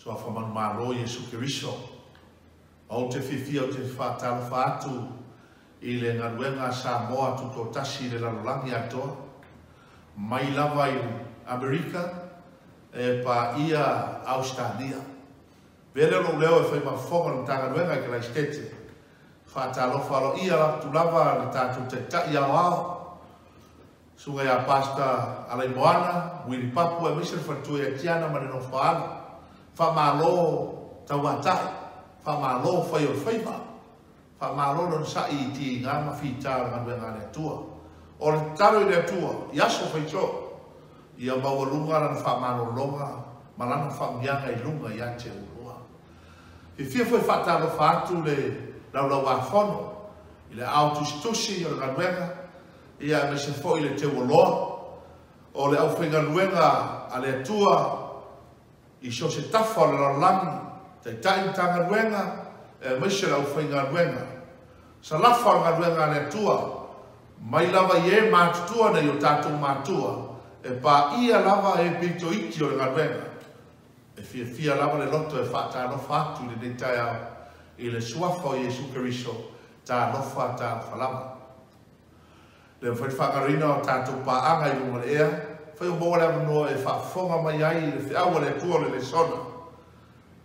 So fa man malo Yesu Keriso. Au te fifia o te whātalo whātu I le ngaruenga Samoa tuto tasi le lalolangi atoa. Mai lava I Amerika e pa ia Australia. Vele lo leo e whai mafonga na tangaruenga ke la istete. Whātalo whalo ia la tu lava le tātu te tai au au. Sunga ia pasta alai moana, wiri papu e misir whatu e tiana ma no whaala. Whamalo tauatai, whamalo whai o whaima. Whamalo non sa I ti ngā mawhita ngā ngā le tua. O le taro I le tua, I aso whaito. Ia maua lunga na whamalo longa, malana whamianga I lunga I ate urua. I fia whai whatalo whātu le laulau a whono. I le autustusi o le ngā ia me se foi le te woloa o le au whenga nuenga a le atua I so se tafa o le lalangi te taitanga nuenga e me se au whenga nuenga sa lafa o ngā nuenga a le atua mai lava I e mātutua nei o tātou mātua e pā ia lava e pito iti o le ngā nuenga e fia lava le loto e whata alofa atu le netai au I le suafa o Yesu Keriso tā alofa tā whalama le fai whakarina o tātou pāanga I runga le ea, whai o mōre amanoa e whaafonga mai ai le whiaua le tua le sona.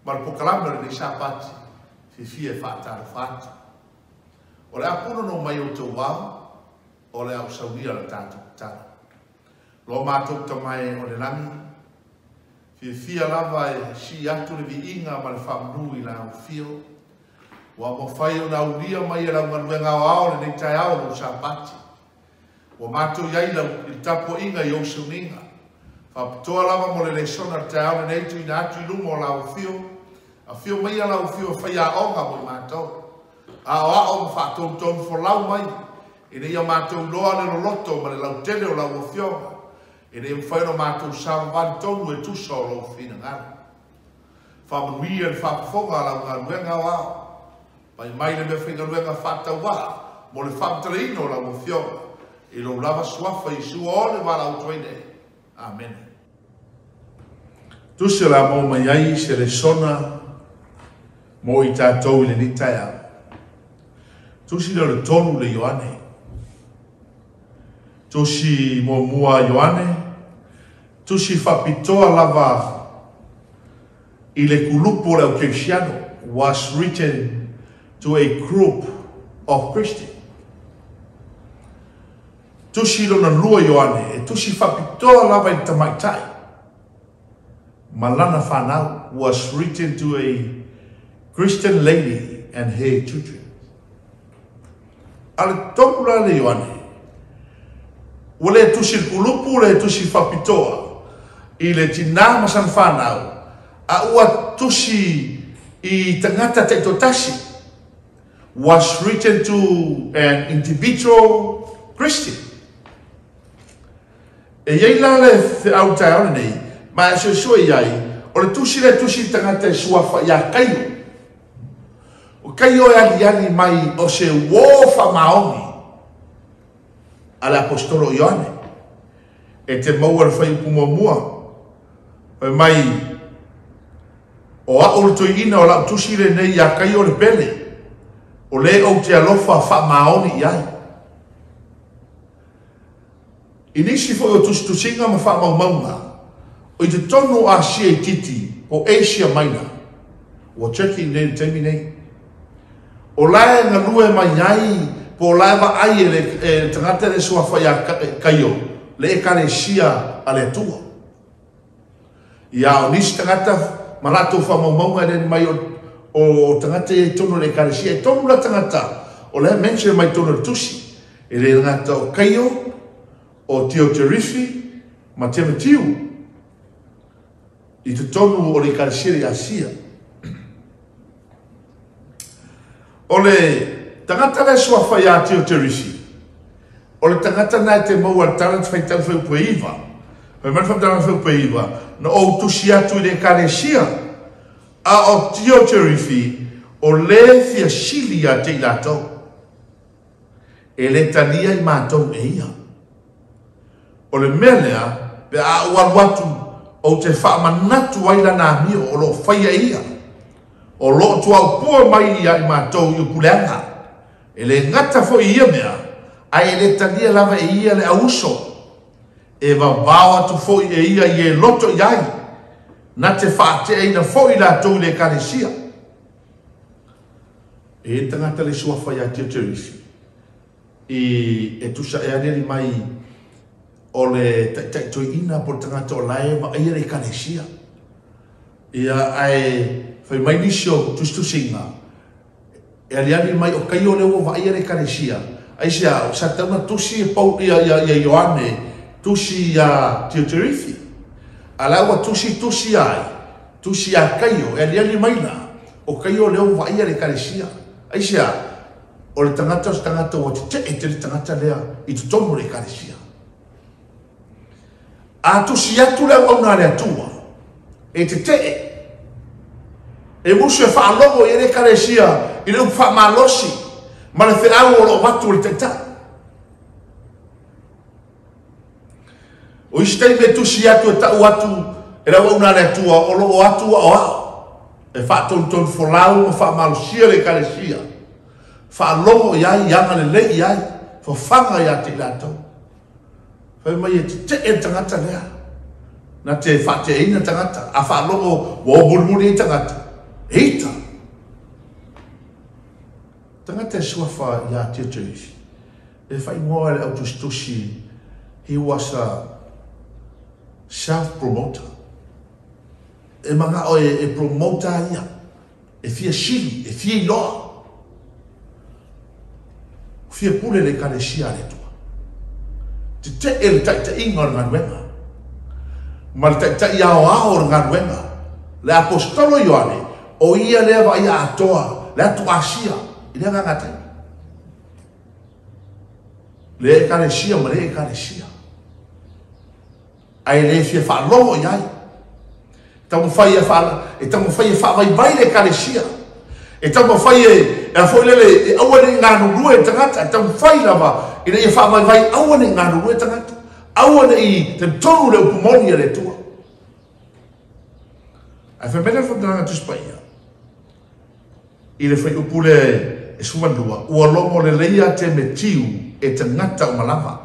Ma le pokalama le sāpati, fia whaataro whātu. O le apuno no mai o tau wau, o le au saunia le tātou tāna. Lo mātou tamai o le langi, fia lava e si atu le vi inga ma le whamanui la au fio. Wa mo whai o na unia mai e la manuenga o ao le neitai ao no sāpati. O mātou iai lau I tapo inga I osu ninga. Whapatoa lava mo le sona te aone neitu I nātu I lumo lau fio. A fio mai a lau fio whai a onga mo I mātou. A o a o whātou tonu fo lau mai. E nei a mātou loa le loto ma le lau tele o lau o fionga. E nei mwhai no mātou sāma van tonu e tusa o lau whina ngana. Whamanui e whapafonga lau ngā nuenga o ao. Pai mai le me whinga nuenga whātau wā. Mo le whamtare ino lau o fionga. I lo lava suafa I sua o le wala au toine. Amen. Tusi la mo mai ai se le sona mo I tātou le nitai au. Tusi le tonu le Ioane. Tusi mo mua Ioane. Tusi whapitoa lava I le kulupo le au Cristiano was written to a group of Christians. Tusi lona lua Ioane, e tusi whapitoa lava I tamaitai. Malana whanau was written to a Christian lady and her children. Ale tokura le Ioane. Wale tusi kulupu le tusi whapitoa. I le tina masan whanau. A ua tusi I tangata te totasi. Was written to an individual Christian. E iei la le au tai aone nei, ma e so iai, o le tusi tangata e suafa ia kaio. O kaio e ali mai o se wofa maongi ala apostolo Ioane. E te maua le whai upumamua. E mai o a o le toina o la tusi le nei ia kaio le pele. O le o te alofa wha maoni iai. Inisi foi o tusinga ma wha maunga. O I te tonu a sia I titi o Asia Minor. O Turkey nei teimi nei. O lae nga lue mai ai po lae wa ai e tangata le sua whaia kaio. Le e kare sia a le tua. Ia o nisi tangata malato wha maunga nei mai o tangata e tonu le kare sia. E tonu la tangata o le mention mai tonu le tusi. E le tangata o kaio o Tio Terifi, ma te matiu. I te tonu o le karisiri Asia. O le tangata le sua whai a Tio Terifi. O le tangata nai te mau al taran whai tau whai ue iwa. Whai man whai taran whai ue iwa. Na o tusi atu I le karisia. A o Tio Terifi, o le fia sili a te ilatou. E le tania I mātou e ia. O le melea, pe a ua watu o te whaamanatu aila nā mio o lo whaia ia. O lo tua pua mai ia I mātou I puleanga. E le ngata fo ia mea, ai le tania lava e ia le auso. E wawao atu fo e ia I e loto iai. Na te whaate eina fo I la tau le karesia. E tangata le sua whaia tia terisi. E tusa e aneri mai o le taitoi ina po tangata o lae ma ia le karesia. Ia ai fai mai nisio tustusinga. E aliani mai o kai o leo wa ia le karesia. Ai sia sa tauna tusi e pau ia Ioane tusi ia Teotarifi. Alaua tusi ai. Tusi a kaio e aliani mai na o kai o leo wa ia le karesia. Ai sia o le tangata o te tangata lea I te tomo le karesia. A tusi atu leo au nā le atua. E te e musu e whaalogo I le karesia I le whamalosi ma le whiau o lo watu le teta. O istei me tusi atu e tau atu e rau au nā le atua o lo atu o ao. E whātonton wholau o whamalosia le karesia. Whaalogo iai ianga le lei iai whawhanga ia te lātou. Whai mai e te tangata lea. Na te whate ina tangata. A whaalogo o mulmuri tangata. Eita. Tangata e suafa ia tia terisi. E whai ngoa le au tustusi. He was a self-promoter. E manga o e promoter ia. E fia sili, e fia iloa. Fia pule le karesia le tua. Te e le taita inga o ngaruenga. Ma le taita I ao o ngaruenga. Le apostolo Ioane. O ia lea wa ia atoa. Le atu asia. I lea ngangatai. Le e karesia ma le e karesia. Ai le fia whaalogo iai. Tamu whai e whawai le karesia. E tamu whai e foi lele e awane ngā nurua e tangata. E tamu whai lava I le e whawai awane ngā nurua e tangata. Awane I te tonu le upumoni le tua. Ai whamene whananga tuspaia. I le whai upule e sumanua. Ua lomo le leia te me tiu e te ngata o malama.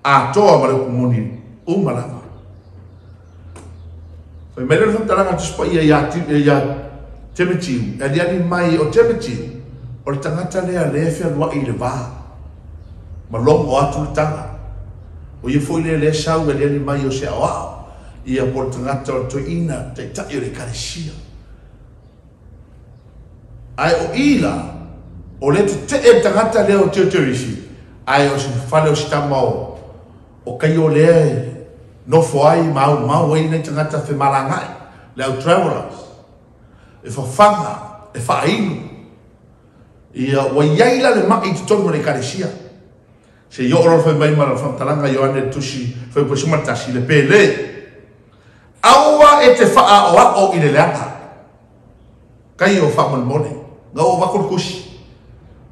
A toa ma le upumoni o malama. Whamene whananga tuspaia ia te me tiu. E liani mai o te me tiu. O le tangata lea le fia lua I le vā. Ma longo atu le tanga. O ia foi le sau e liani mai o se awao. Ia po le tangata o to ina te tai o le karesia. Ai o ila o le te e tangata lea o Teotarifi. Ai o se whale o sitamao o kai o lea no foai mau ai nei tangata whi marangai. Le au travelers. E whawhanga, e whainu. Ia wa iaila le mai te tonu le karesia. Se yo oro fai mai mara whamtalanga Ioane tusi fai po sumatasi le pele. Aua e te wha o ao I le leanga. Kai o whamalmone. Nga o wakul kusi.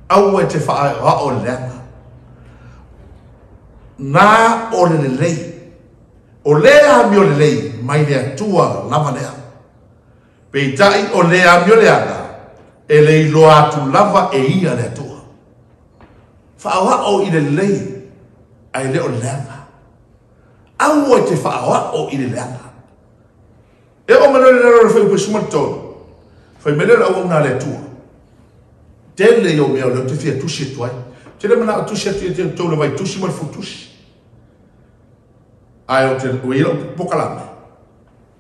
Aua e te wha o ao le leanga. Nā o le lei. O lea mi o le lei mai le atua lava lea. Peitai o lea mi o leanga. E le ilo atu lava e ia le atua. Whaawao I le lei ai leo leanga. Aua e te whaawao I le leanga. E o manore lero whai ui sumatonu. Whai menere au ngā le tua. Tele o mea leo te whia tusi e tuai. Tele mana o tusi e te tōna vai tusi mai fu tusi. Ai o te uira o pokalame.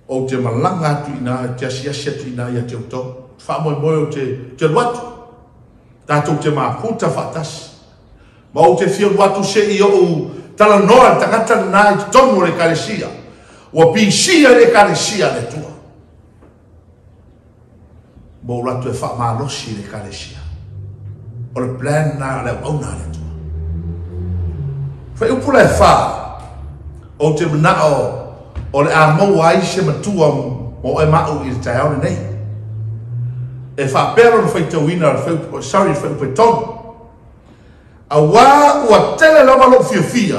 O te malanga atu ina, te asiasi atu ina ia te uto. Whamoe moe o te luatu. Tātou te mākuta whaatasi. Ma o te whia luatu se I o tala noa tangata nā I te tonu le karesia. Ua pisia le karesia le tua. Mo latu e whamalosi le karesia. O le plan nā le auna le tua. Whai upula e wha. O te manao o le a mau ai se matua mo e mau I le taiaone nei. E wha pero le whai tauina le whai upe tonu. A wā ua tele lava lo fia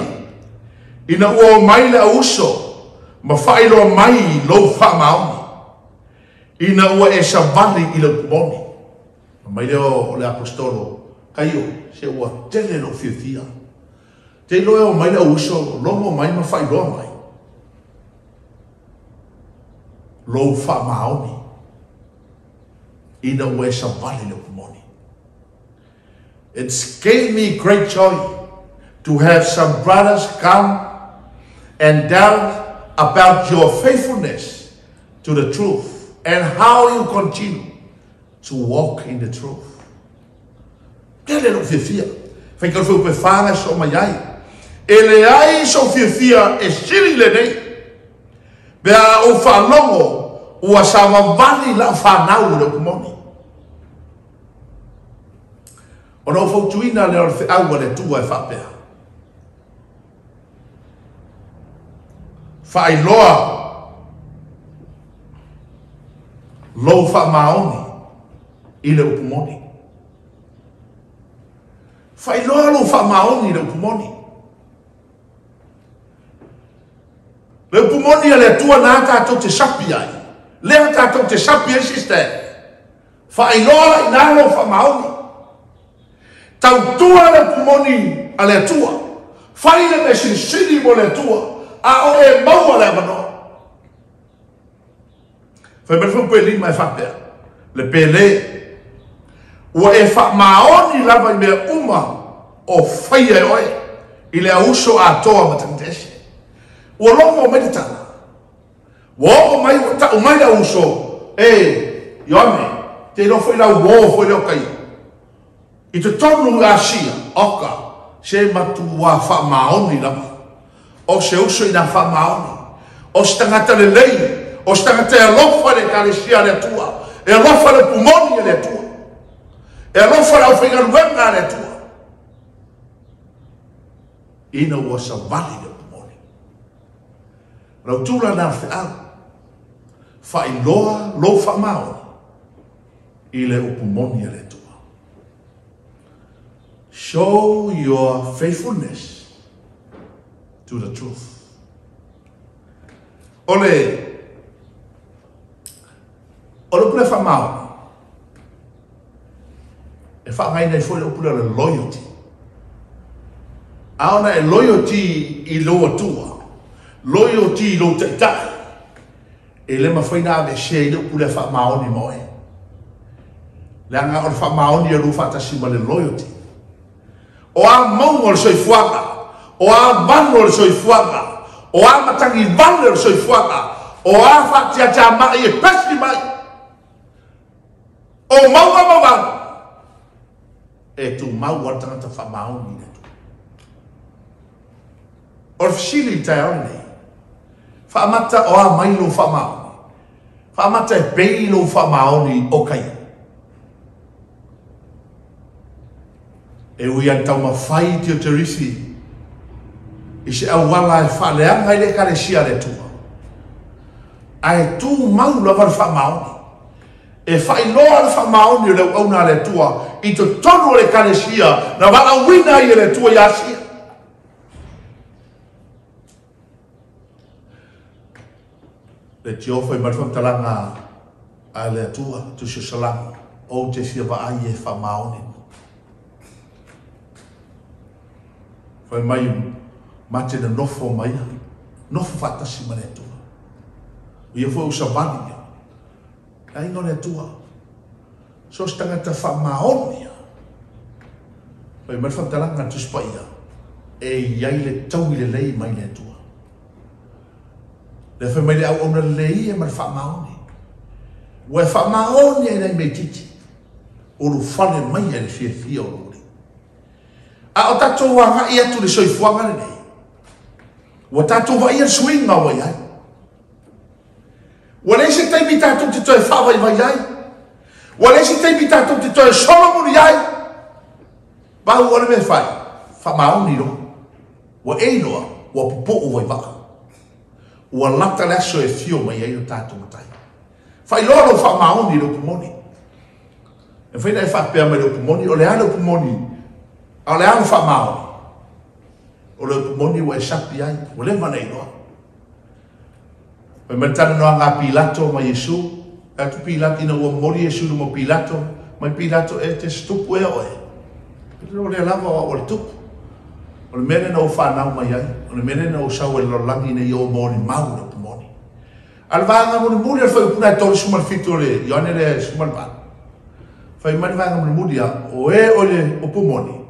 ina ua mai le auso ma whaelo mai lo wha maoni. Ina ua e sa vali i le kumoni. Mai leo o le apostolo, kaio, se ua tele lo whiawhia. Te loe o mai le uso, longo mai ma whailoa mai. Lo wha maoni. Ina ua e sa vali le kumoni. It's gave me great joy to have some brothers come and doubt about your faithfulness to the truth and how you continue to walk in the truth. Tele lo whiawhia. Whaikaro whu pe whanga so mai ai. E le ai so whiawhia e siri le nei. Bea o whanongo ua sa wawani la whanau le kumoni. Ono fautuina le orfe aua le tua e whapea. Whailoa lo wha maoni i le upumoni. Whailoa lo wha maoni i le upumoni. Le upumoni a le tua nā tātou te sapi ai. Lea tātou te sapi ai siste. Whailoa i nā lo wha maoni. Tau tua le upumoni a le tua. Whai le me sinsini mo le tua. A o e maua le manoa. Whai mele whu pēli mai whapea. Le pēle. Ua e wha maoni lava i mea uma o whai e oe. I le auso a toa matangtese. Ua longo mai te tana. Ua o mai ta o mai le auso. E, ione, te no whai lau wō whai leo kai. I te tonu ngā sia, oka, se matu wā wha maoni lava. O se uso ina wha maoni. O se tangata le lei. O se tangata e lofa le kalesia le tua. E lofa le pumoni le tua. E lofa le awhinga luenga le tua. Ina ua sa vali le pumoni. Rau tūra nā whiau. Wha i loa lo wha maoni. I le upumoni le tua. Show your faithfulness to the truth. Ole pule wha maoni. E wha ngai nei fwoi pule le loyalty. Aona e loyalty i loa tua. Loyalty i lo taitai. E le mawhaina ame se i lo pule wha maoni moe. Le anga o le wha maoni e lu whatasima le loyalty. O a maungo le soifuanga. O a vano le soifuanga. O a matangi vano le soifuanga. O a whatia tia mai e pesi mai. O maunga mawano. E tu maua tangata wha maoni le tu. O le fsili tai au nei. Wha amata o a mailo wha maoni. Wha amata e peilo wha maoni o kai. E ui an tau mawhai tio te risi. I se au wala e whaleanga i le karesia le tua. Ai tu mau lava le wha maoni. E whailoa le wha maoni o le auna le tua. I to tonu le karesia na wala wina i le tua yasia. Le tio fai marwhantalanga a le tua tu se salama. O te fia wa ai e wha maoni. Fai mai mate na nofo mai. Nofo fatasi ma le tua. Ia fo usa vali. Ai no le tua. So stangata wha maoni. Fai mai whantalanga tu spaia. E iai le tau i le lei mai le tua. Le fai mai le au ona lei e mai wha maoni. Ua e wha maoni e nei mei titi. Uru whale mai e le fia o lori. A o tatou wanga i atu le soifuanga le nei. Ua tatou wa ia swinga wa iai. Ua leise teimi tatou te toe whawa i vai iai. Ua leise teimi tatou te toe solomoni iai. Bau ora me fai. Wha maoni ro. Ua einoa. Ua pupo o vai waka. Ua lata le aso e fio mai ai o tatou matai. Whai loro wha maoni ro pumoni. E whaina e whapea mai ro pumoni. O le ano pumoni. A le ano wha maoni. O le pumoni ua e sapi ai. O le mana inoa. Pe matana no nga Pilato ma Yesu. Atu Pilato ina ua mori Yesu mo Pilato. Mai Pilato e te stupu e oe. Pero le lava o le tupu. O le mene na o whanau mai ai. O le mene na o sau e lolangi na i o moni mau na pumoni. Al vanga mo ni muri al fai puna e tole sumal fitu le. Ione le sumal van. Fai mani vanga mo ni muri o e o le o pumoni.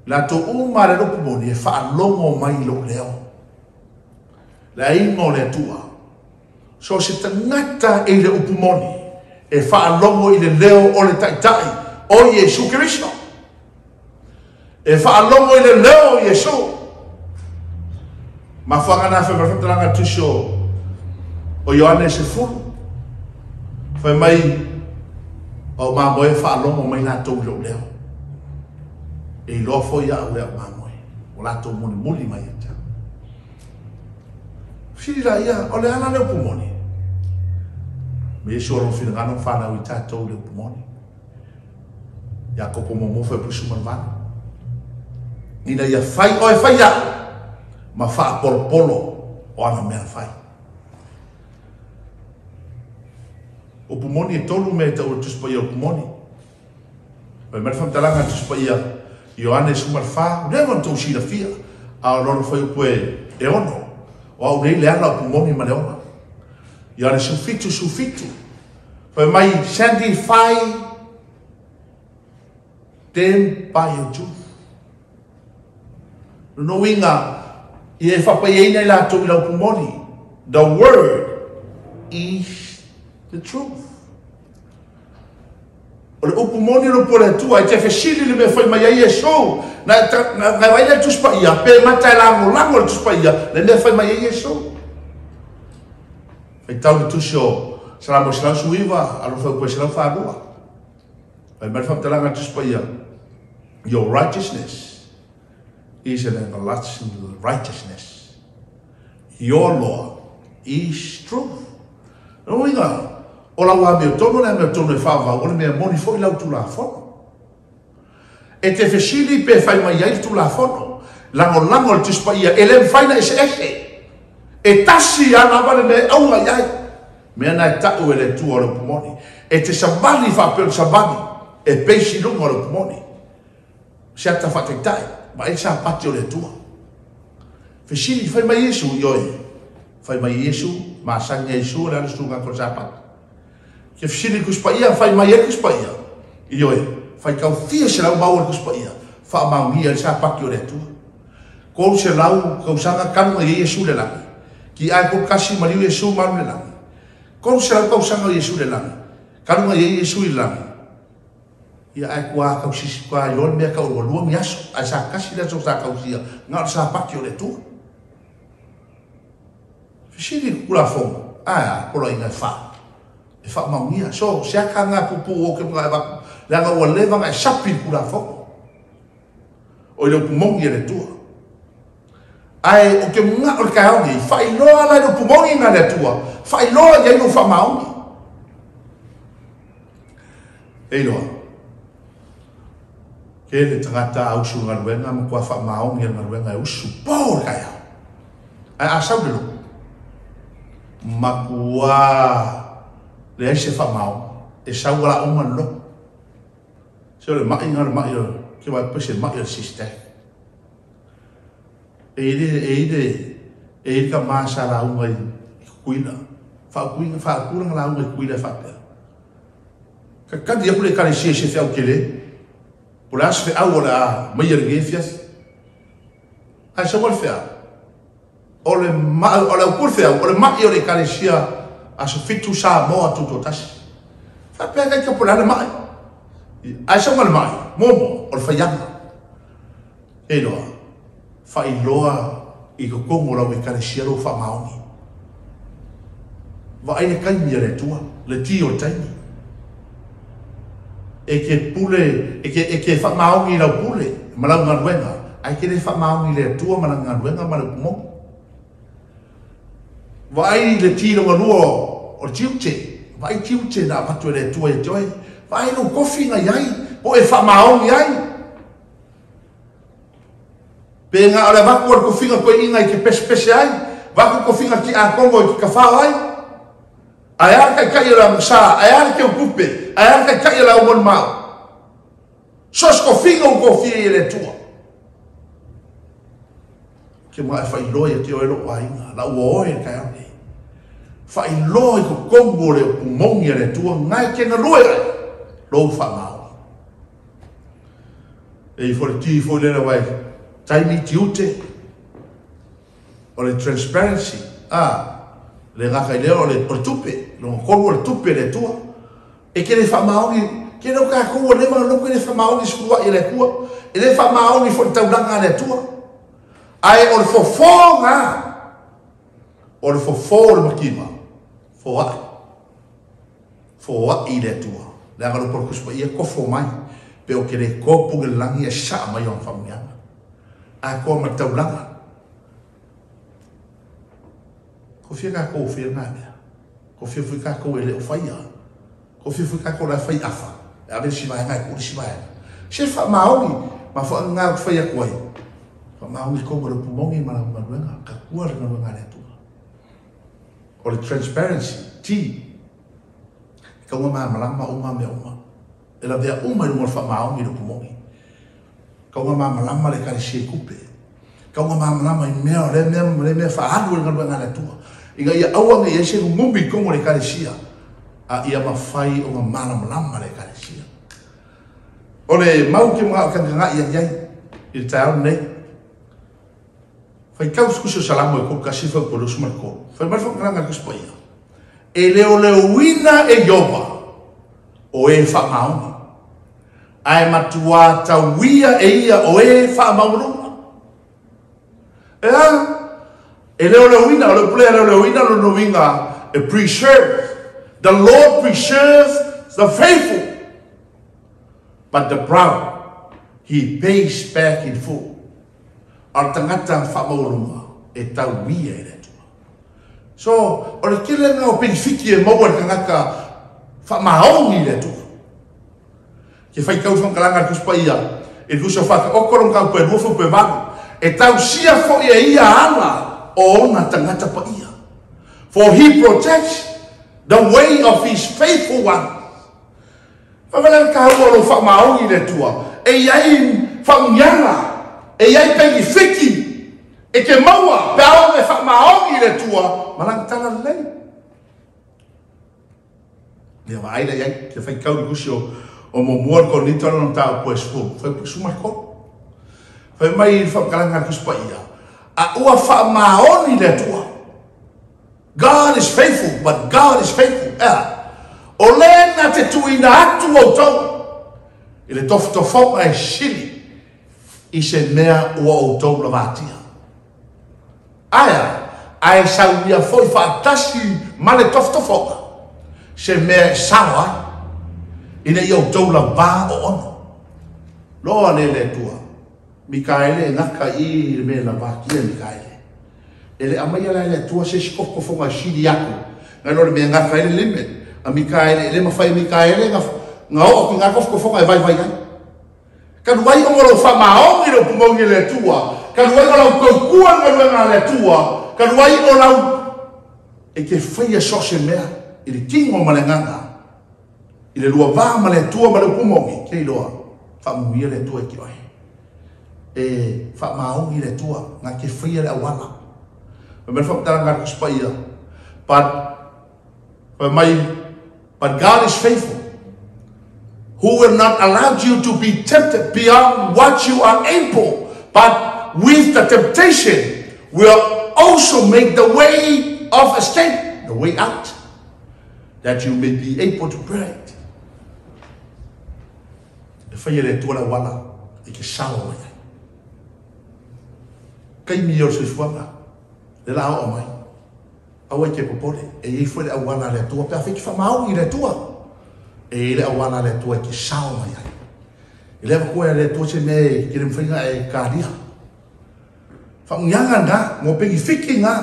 La to umare lo pumoni e wha longo mai lo leo. La ingo le tua. So se tangata e le upumoni e wha longo i le leo o le taitai o Yesu Kiristo. E wha longo i le leo o Yesu. Ma whangana whakaranga tuso o Ioane se furu. Whai mai o mamoe wha longo mai la tau leo. E lofo ia ue a mamoe. O la tau muni muli mai e tau. Whira ia, o le ana leo pumoni. Me Yesu oro whira ngano whanau i tātou leo pumoni. Ia kopo momofa e pusu manvana. Ina ia whai, o e whai ia. Ma wha polo polo o ana mea whai. O pumoni e tolu me tau tuspa ia o pumoni. O e merfam talanga tuspa ia Ioane sumar wha, nevan tau sira fia. A o loro whai upo e ono. O au nei le ala o pumoni ma le ona. Ioane sufitu. Whai mai Sandy Fai Dem pai o tu. No inga i e whapai e nei la tau i lau pumoni. The word is the truth. O le upumoni lo pole tua, e te whesili le me whai mai ai e so. Na vai le tuspa ia, pe mata e lango le tuspa ia, le me whai mai ai e so. Whai tau le tusio, salamo silau suiva, alo whai koe silau whanua. Whai mai whamtalanga tuspa ia, your righteousness is an everlasting righteousness. Your law is truth. No inga, o la wa me tono le me tono e whawa, o le mea moni fo i lau tu la fono. E te whesili pe whai mai ai tu la fono, lango le tuspa ia, e le mwhaina e se. E tasi ana wale me aunga iai. Mea na e tau e le tua o le pumoni. E te sabani whapeo le sabani, e peisi lunga o le pumoni. Se ata whateitai, ma e sa pati o le tua. Whesili whai mai Yesu ioi. Whai mai Yesu, ma sanga Yesu, le alusunga ko sa pati. Ke whesili kuspa ia, whai mai e kuspa ia. Ioi, whai kau thia se lau mau e kuspa ia. Wha maungia le sa pati o le tua. Kou se lau, kau sanga kanunga i Yesu le langi. Ki ai ko kasi mariu Yesu maru le langi. Kou se lau kau sanga Yesu le langi. Kanunga i Yesu i langi. Ia ai kua kau sisi kua ion mea kau lua miaso. Ai sa kasi le sa kau sia. Ngā sa paki o le tua. Fisiri kula fongo. Ai kola inga wha. E wha maungia. So seaka ngā pupu o ke mga ewaku. Leanga ua levanga e sapi kula fongo. O i leo pumongi e le tua. Ai o ke mga o le kai aungi. Whai loa lai no pumongi nga le tua. Whai loa iai no wha maungi. Ei loa. Ke le tangata ausu ngaruenga ma kua wha maungi ngaruenga e usu pō le kai au. Ai asau le lo. Ma kua le aise wha maungi. E sau wala oman lo. Se o le mai ngara mai o ke wai pese mai o siste. E ka masa la unga i kuina. Wha kuranga la unga i kuina whapea. Ka kati aku le kare se whiau kele. Pula as whiau o le a mai ar gefias. Ai sa wal whiau. O le ukur whiau, o le mai o le kare sia aso fitu sa moa tuto tasi. Whapea kai ka pula le mai. Ai sa wal mai, momo, o le whaianga. E loa. Whai loa i ko kongo rau e kare siaro wha maoni. Wa aine kaimi le tua, le ti o taimi. E ke pule, e ke wha maoni rau pule, malau ngaruenga. Ai ke le wha maoni le tua malau ngaruenga malau kumongi. Wa ai le ti ronga lua o tiute. Wa ai tiute na patu le tua e joe. Wa ai no kofi nga iai, o e wha maoni iai. Pe ngā ora waku ar ko whinga koe inga i ke pese ai, Vaku ko finga ki a Kongo ki ka whawai. Ai kai la msa, ai ke upupe, ai kai la umon mau. Sos ko finga ko fi le tua. Ke mai fai loia ke o elo wainga, la uoe kai ane. Fai loi ko Kongo le pumongi le tua, ngai ke na loia. Lo fa mau. E for ti for le wai. Taimi tiute. O le transparency. Le ngaka leo le tupe, lo ko le tupe le tua. E ke le fa maongi, ke no ka ko le ma no ke le fa maongi sua e le kua. E le fa maongi fo taulanga le tua. Ai o le fofonga. O le fofo le makima. Fo i le tua. Le ngalo por kuspa ia ko fo mai. Pe o ke le kopu ke langi e sa mai on famianga. A ko ma taulanga. Ko fia ka ko fia na mea. Ko fia ka ko ele o faia. Ko fia ka ko la fai afa. A ver si vai ngai ko si vai. Se fa maongi, ma fa nga ko faia ko ai. Fa maongi ko mo pumongi ma na nga ka ko le nga le tu. O le transparency ti. Ka uma malama uma me uma. Ela vea uma no fa maongi no pumongi. Ka uma malama le ka se kupe. Ka uma malama i mea le me fa adu nga le tu. Inga ia awa ngai ese ngumbi kongo le kalesia. A ia mawhai o ngā mana malama le kalesia. O le mau ke mga kanga ia iai. I te au nei. Whai kauskuso salamo e kō kasi whau polo sumarko. Whai marwhau karanga kuspa ia. E leo wina e yoba. O e wha maunga. Ai matua tauia e ia o e wha maunga. E a e leo wina, o le pulea leo wina lo no winga, e preserve. The Lord preserves the faithful. But the proud, He pays back in full. Al tangata whamaurunga, e tau wia e retua. So, o le kile nga o penifiki e maua le kangaka whamaongi retua. Ke whai kau whankalanga kuspa ia, e kusa whaka okorong kau pe rufu pe vaku, e tau sia fo ia ana, o na tangata pa ia. For He protects the way of His faithful one. Whawala ka hau alo whamaongi le tua. E iai whaungianga. E iai pengi whiki. E ke maua pe ao me whamaongi le tua. Malang tala lei. Lea wa aira iai. Ke whai kauri kusio o mo muar ko nito no tau po espo. Whai sumai ko. Whai mai whakalanga kuspa ia. A ua whamaoni le tua. God is faithful, but God is faithful. O le na te tuina atu o tau. I le tofo ai sili. I se mea ua o tau la vatia. Aia, ai saunia foi whaatasi ma le tofo. Se mea sawa. I ne i o tau la vā o ono. Loa le tua. Mikaele ngaka I le me la vakia Mikaele. Ele amaya la le tua se skoko fonga sidi yaku. Nga no le me ngaka ele limit. A Mikaele ele mafai Mikaele nga o ki ngaka foko fonga e vai ai. Kan wai o ngolo fa maongi lo pumongi le tua. Kan wai o lau kokua nga le tua. Kan wai o lau e ke fai e sose mea. I le kingo ma le nganga. I le lua vā ma le tua ma le pumongi. Kei loa. Fa muia le tua e ki oe. E fa maongi le tua nga ke fai le awala. But God is faithful, who will not allow you to be tempted beyond what you are able, but with the temptation will also make the way of escape, the way out, that you may be able to bear it. If I let you wala, it is sour. Can you use le la o mai au ke popole e foi le awana le tua pe afiki fa mau I le tua e le awana le tua ki sao mai e le ko le tua se me ki le mfinga e kadia fa nganga nga mo pe fiki nga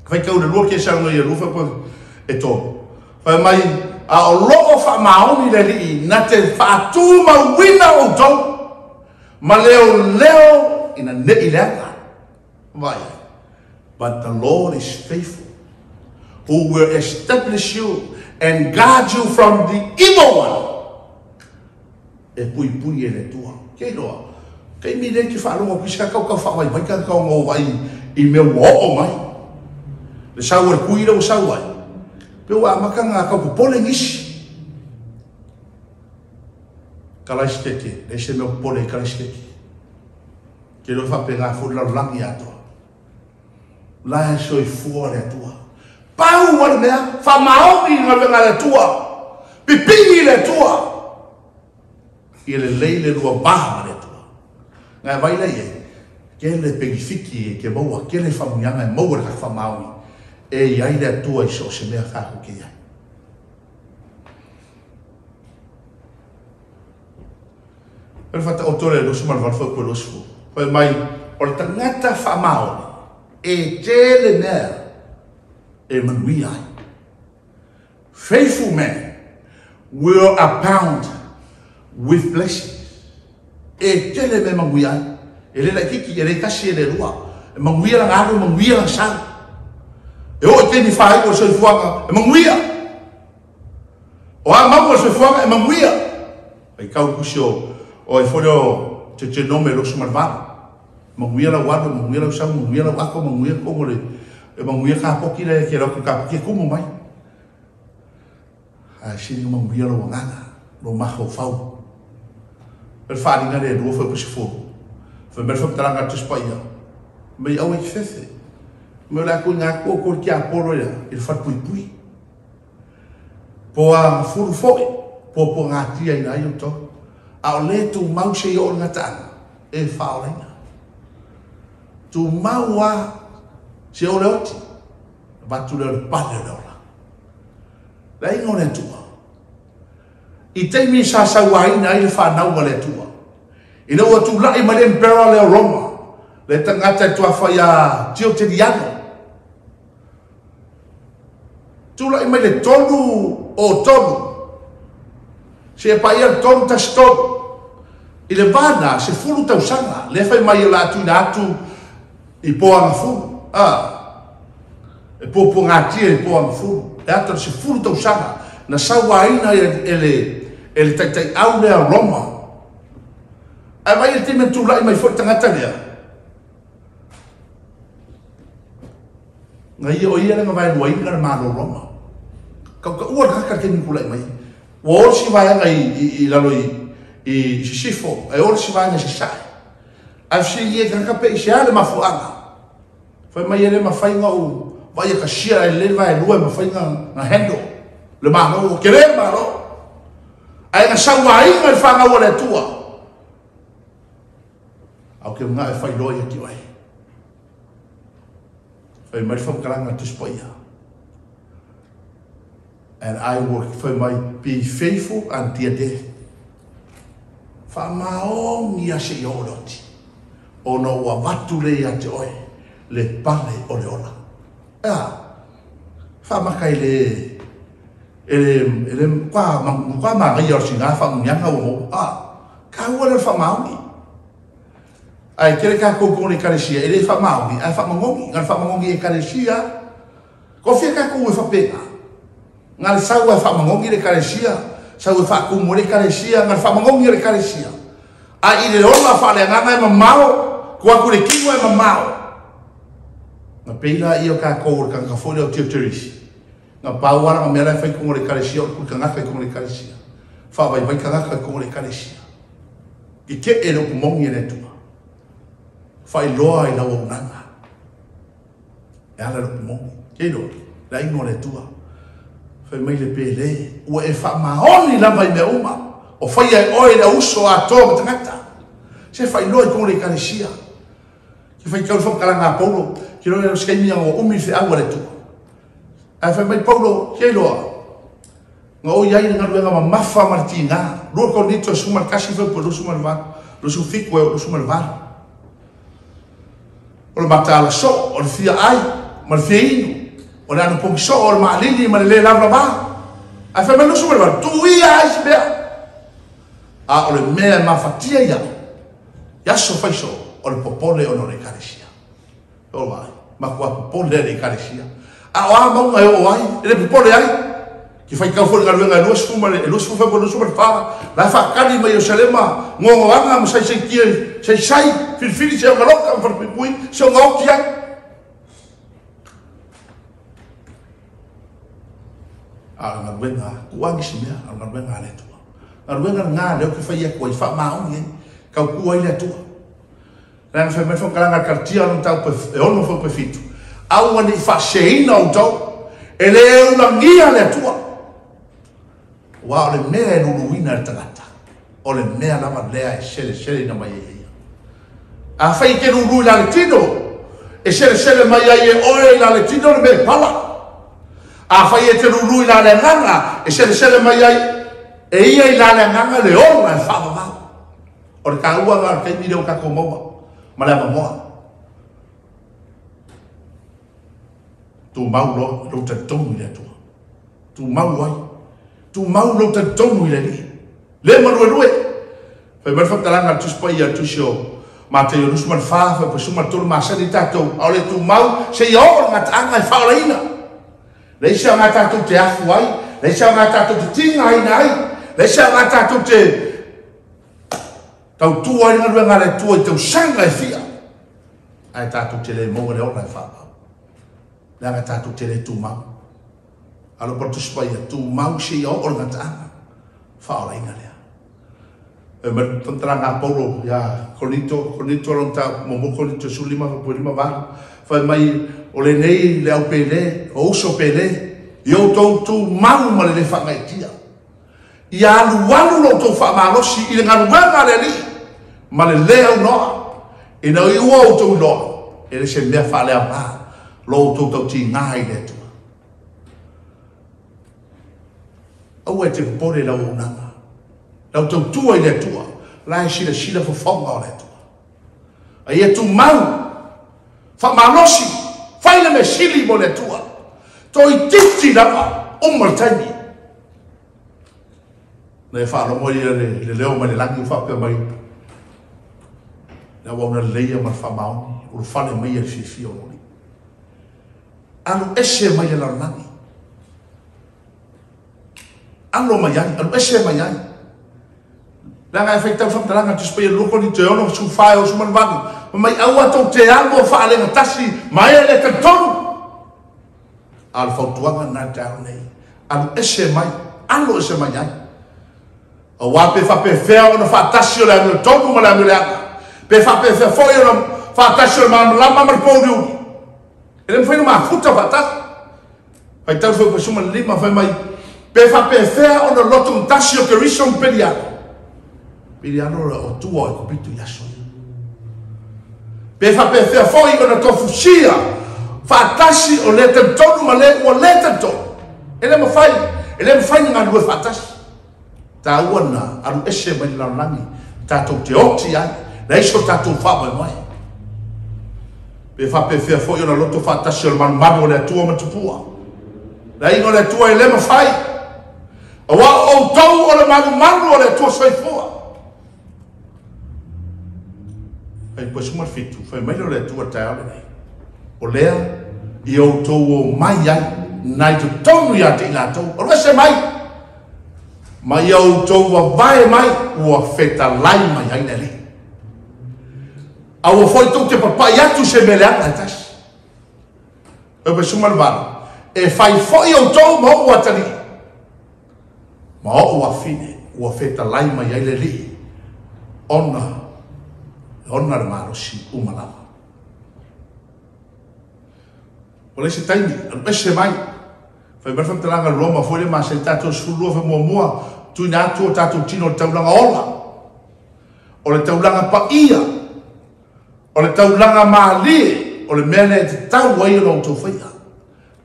vai ka o le lo ke sa no ye lo fa ko e to fa mai a o lo fa mau ni le li na te fa tu ma wina o to ma leo ina ne ile vai But the Lord is faithful, who will establish you and guard you from the evil one. E pui pui e le tua. Kei loa. Kei mi le ki whaalonga pisa kau kau whawai. Vai ka kau ngō wai I me wo mai. Le sau e kui rau sau ai. Peo a maka ngā kau ku pole ngisi. Kalaisteke. Le se meo pole kalaisteke. Ke lo whape ngā whula langi atoa. Lai soi fua le tua. Pau wale mea. Whamaongi ngā wenga le tua. Pipingi le tua. I le leile lua baha le tua. Ngai vai lei e. Ke le pegifiki e ke maua. Ke le whamunga e maua ka whamaongi. E iai le tua I so se mea kako ke iai. Pere whata o tore losu marwalwha kua losu. Pere mai, o le tangata whamaoni. E te le nea. E manui ai. Faithful man will abound with blessings. E tele me manguia. E le la kiki e le kasi e le rua. E manguia lang aro, manguia lang sang. E o te ni whai o soi fuanga, e manguia. O a mau o soi fuanga, e manguia. E kau kusi o e folo te nome lo sumarvara. Manguia la wado, manguia la sang, manguia la wako, manguia kongore. E manguia ka poki le ke rau ka poki kumu mai. A sini manguia la wanganga. Lo maho fau. El wharinga re rua whai pasi fōru. Whai mera whaktaranga tu spaia. Mei au e ki whewhe. Mei la koe ngā kōkori ki a poro ea. I whai pui pui. Po a furu fōi. Po ngā tia ina ai o tō. A o le tu mau se I o ngā tāna. E whao reina. Tu mau a se o le oti. Batu le pale le ora. La ingo le tua. I teimi sa sauaina I le whanau ma le tua. I nau atu lai ma le mpera le Roma. Le tangata tua whai a tio te diano. Tu lai ma le tonu o tonu. Se e pai al tonu tas tonu. I le vana se fulu tau sanga. Le whai mai la atu ina atu I poanga fulu. E po ngā tia I poanga fulu. E atu se fulu tau sanga. Na sauaina ele tai au le Roma. Ai vai te men tu lai mai fo tangata lea. Ngai o ia nga vai luai ngara malo Roma. Ka ua ka ke ni kulai mai. O si vai ngai I lalo I sifo, e o si vai ngai sai. Ai si ia ka pe si ale mafuanga. Foi mai ele mafai ngau vai ka sia ele vai lua mafai nga hendo. Le mano ke le mano. Ai nga sawa I ngai whanga o le tua. Au ke mga e whai loia ki wai. Whai mai whamkaranga tu spoia. And I will whai mai be faithful until death. Whamaongi a se I oroti. O no wa watu le a te oe. Le pale o le ona. Whamakai le ele qua mà cái giờ sinh ra phẳng nhang hậu cá uống là phẳng máu đi ai cái cá cô con đi Caricia ele phẳng máu đi ai phẳng ngon đi Caricia có phía cá cô phẳng bể ngal sau ai phẳng ngon đi Caricia sau phẳng cô mua đi Caricia ngal phẳng ngon đi Caricia ai ile ona phẳng là ngai mà máu qua cô đi kinh mà máu na pela io cá cô cái cà phê được tiêu chửi na pauara ma mera fai con le Caricia o ka nga fai con le Caricia fa vai ka nga con le Caricia I ke e no mongi ne tu fai loa I la wonanga e ala no mongi ke no la ino le tu fai mai le pele o e fa maoni la vai me uma o fai ai oi la uso a to tangata se fai loa con le Caricia ke fai ka fo kala nga polo ke no le skemi o umi fe agua le tu ai fai mai Paulo ke loa nga o iai nga luenga ma mafa martina lua ko nito sumar kasi fai po lo sumar va lo su fico lo sumar va o le matala so o le fia ai ma le fia inu o le anu pongi so o le maalini ma le lavla va ai fai mai lo sumar va tu ia ai si bea a o le mea mafatia ia so fai so o le popole o no le Caricia o vai ma kua pole le kalesia a wa ma nga o ai le pole ai ki fai ka fo nga luenga lo sfuma le lo sfuma ko lo super fa la fa kali ma yo salema ngo anga mo sai ki sai fil se ngalo ka for pui so ngo ki a nga luenga kuangi simia a nga luenga le tu a luenga nga le ki fai ko fa ma o ni ka ku ai le tu la fa me fo kala ka tia no tau pe e ono fo pe fitu a wani fa sheina o tau ele una ngia le tu wa le mea no wina tata o le mea na malea e sele na mai a fai ke no la tino e sele mai e o la tino le me pala a fai e te no la le nganga e sele mai e ia la le nganga le o na fa ma o le ka ua ga ke ni le ka ko mo ma la mo tu mau lo te tomu le tu mau ai tu mau lo te tomu le malue fa mer fa talanga tu spa ia tu show ma te yo nusman fa fa suma tu ma sa di tato ole tu mau se yo ngat anga fa laina le sa ngata tu te afu ai le sa ngata tu te tinga ai nai le sa ngata tu te tau tu ai ngalo ngale tu te sanga fia ai tato te le mo le ona fa la ngata tu te le tu mau alo porto spaya tu mau se yo or ngata fa laina le e mer tantranga polo ya konito lonta mo konito sulima po lima va fa mai o le nei le au pele o so pele yo tu mau ma le fa mai tia ya lu walu lo to fa ma lo si ile ngalu nga le li ma le le no e no i wo to no e le se me fa le a lo to ti ngai le tu o e te pore la una la tu ai le tua la sila fo fonga le tua ai tu mau fa malosi fai le mesili mo le tua to i titi la o martani le fa lo mo le leo ma le langi fa pe mai la wa na le ma fa mau o fa le mai e fio ni alo ese mai la langi alo mai alo ese mai la nga efecta fa talanga tu spe lo ko ni te ono su fa o su man va mai awa to te amo fa le tasi mai le te ton al fa tuanga na ta nei alo ese mai alo ese mai o wa pe fa pe fe o no fa tasi o la no ton mo la me la pe fa pe fe fo o no fa tasi o ma la ma mar po du ele foi numa futa bata vai tal foi por uma lima foi mai pe fa pe fe o no loto tasi o que rison pediano Piliano o tua e copito ia so. Pe fa pe fe foi ona to fusia. Fa tasi o le te tonu ma le o le te to. Ele mo fai nga due fa tasi. Ta uana alu ese mai la langi. Ta to te oti ai. La iso ta to fa mai. Pe fa pe fe foi ona loto fa tasi o man mamo le tua ma tupua. La ingo le tua ele mo fai. O wa o tau o le mamo le tua sai fua. Ai pois uma fitu foi melhor le tua taole nei o lea e o to o mai ai nai tu tonu ia te la to o se mai o to o vai mai o feta lai mai ai nei au foi tu te papa ia tu se mele ata tas e pois uma va e fai foi o to mo o atali ma o afine o feta lai mai ai le ona le malo si umalama. O le se taimi, al ese mai, fai merfam talanga loma foi le ma se tato sfulua fa mua tu ina atu o tato tino le taulanga ola. O le taulanga pa ia. O le taulanga maali. O le mene te tau ai o to faia.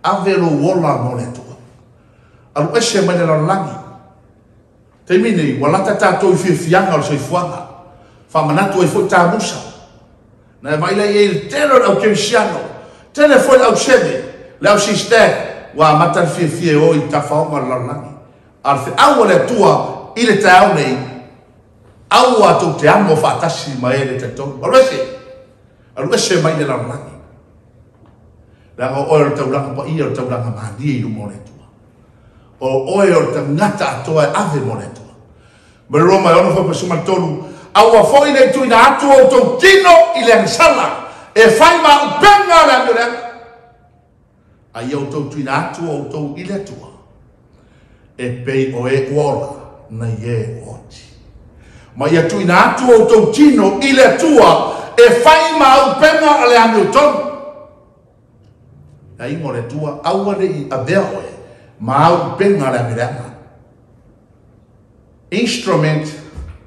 Ave lo wola mo le tua. Al ese mai le langi. Taimini, walata tato i fianga o se fuanga. Fa manatu e foi ta musa na vai la il telo au cristiano tele foi au sebe la siste wa matar fi o i ta fa ma la langi al fi awale tua ile ta au nei au atu te amo fa tasi ma ele te to alwese mai la langi La o oe o tau ranga pa ia o tau ranga mahani i mo le tua. O oe o tau ngata atoa e ave mo le tua. Mare roma e ono fa pasuma tolu. Aua foi nei tu ina atu o tau tino i le ansala. E fai ma upenga le amoranga. A ia o tau tu ina atu o tau i le tua. E pei o e uola na ie oti. Ma ia tu ina atu o tau tino i le tua. E fai ma upenga le amoranga. Ai mo le tua aua le i avea oe ma au penga le amiranga. Instrument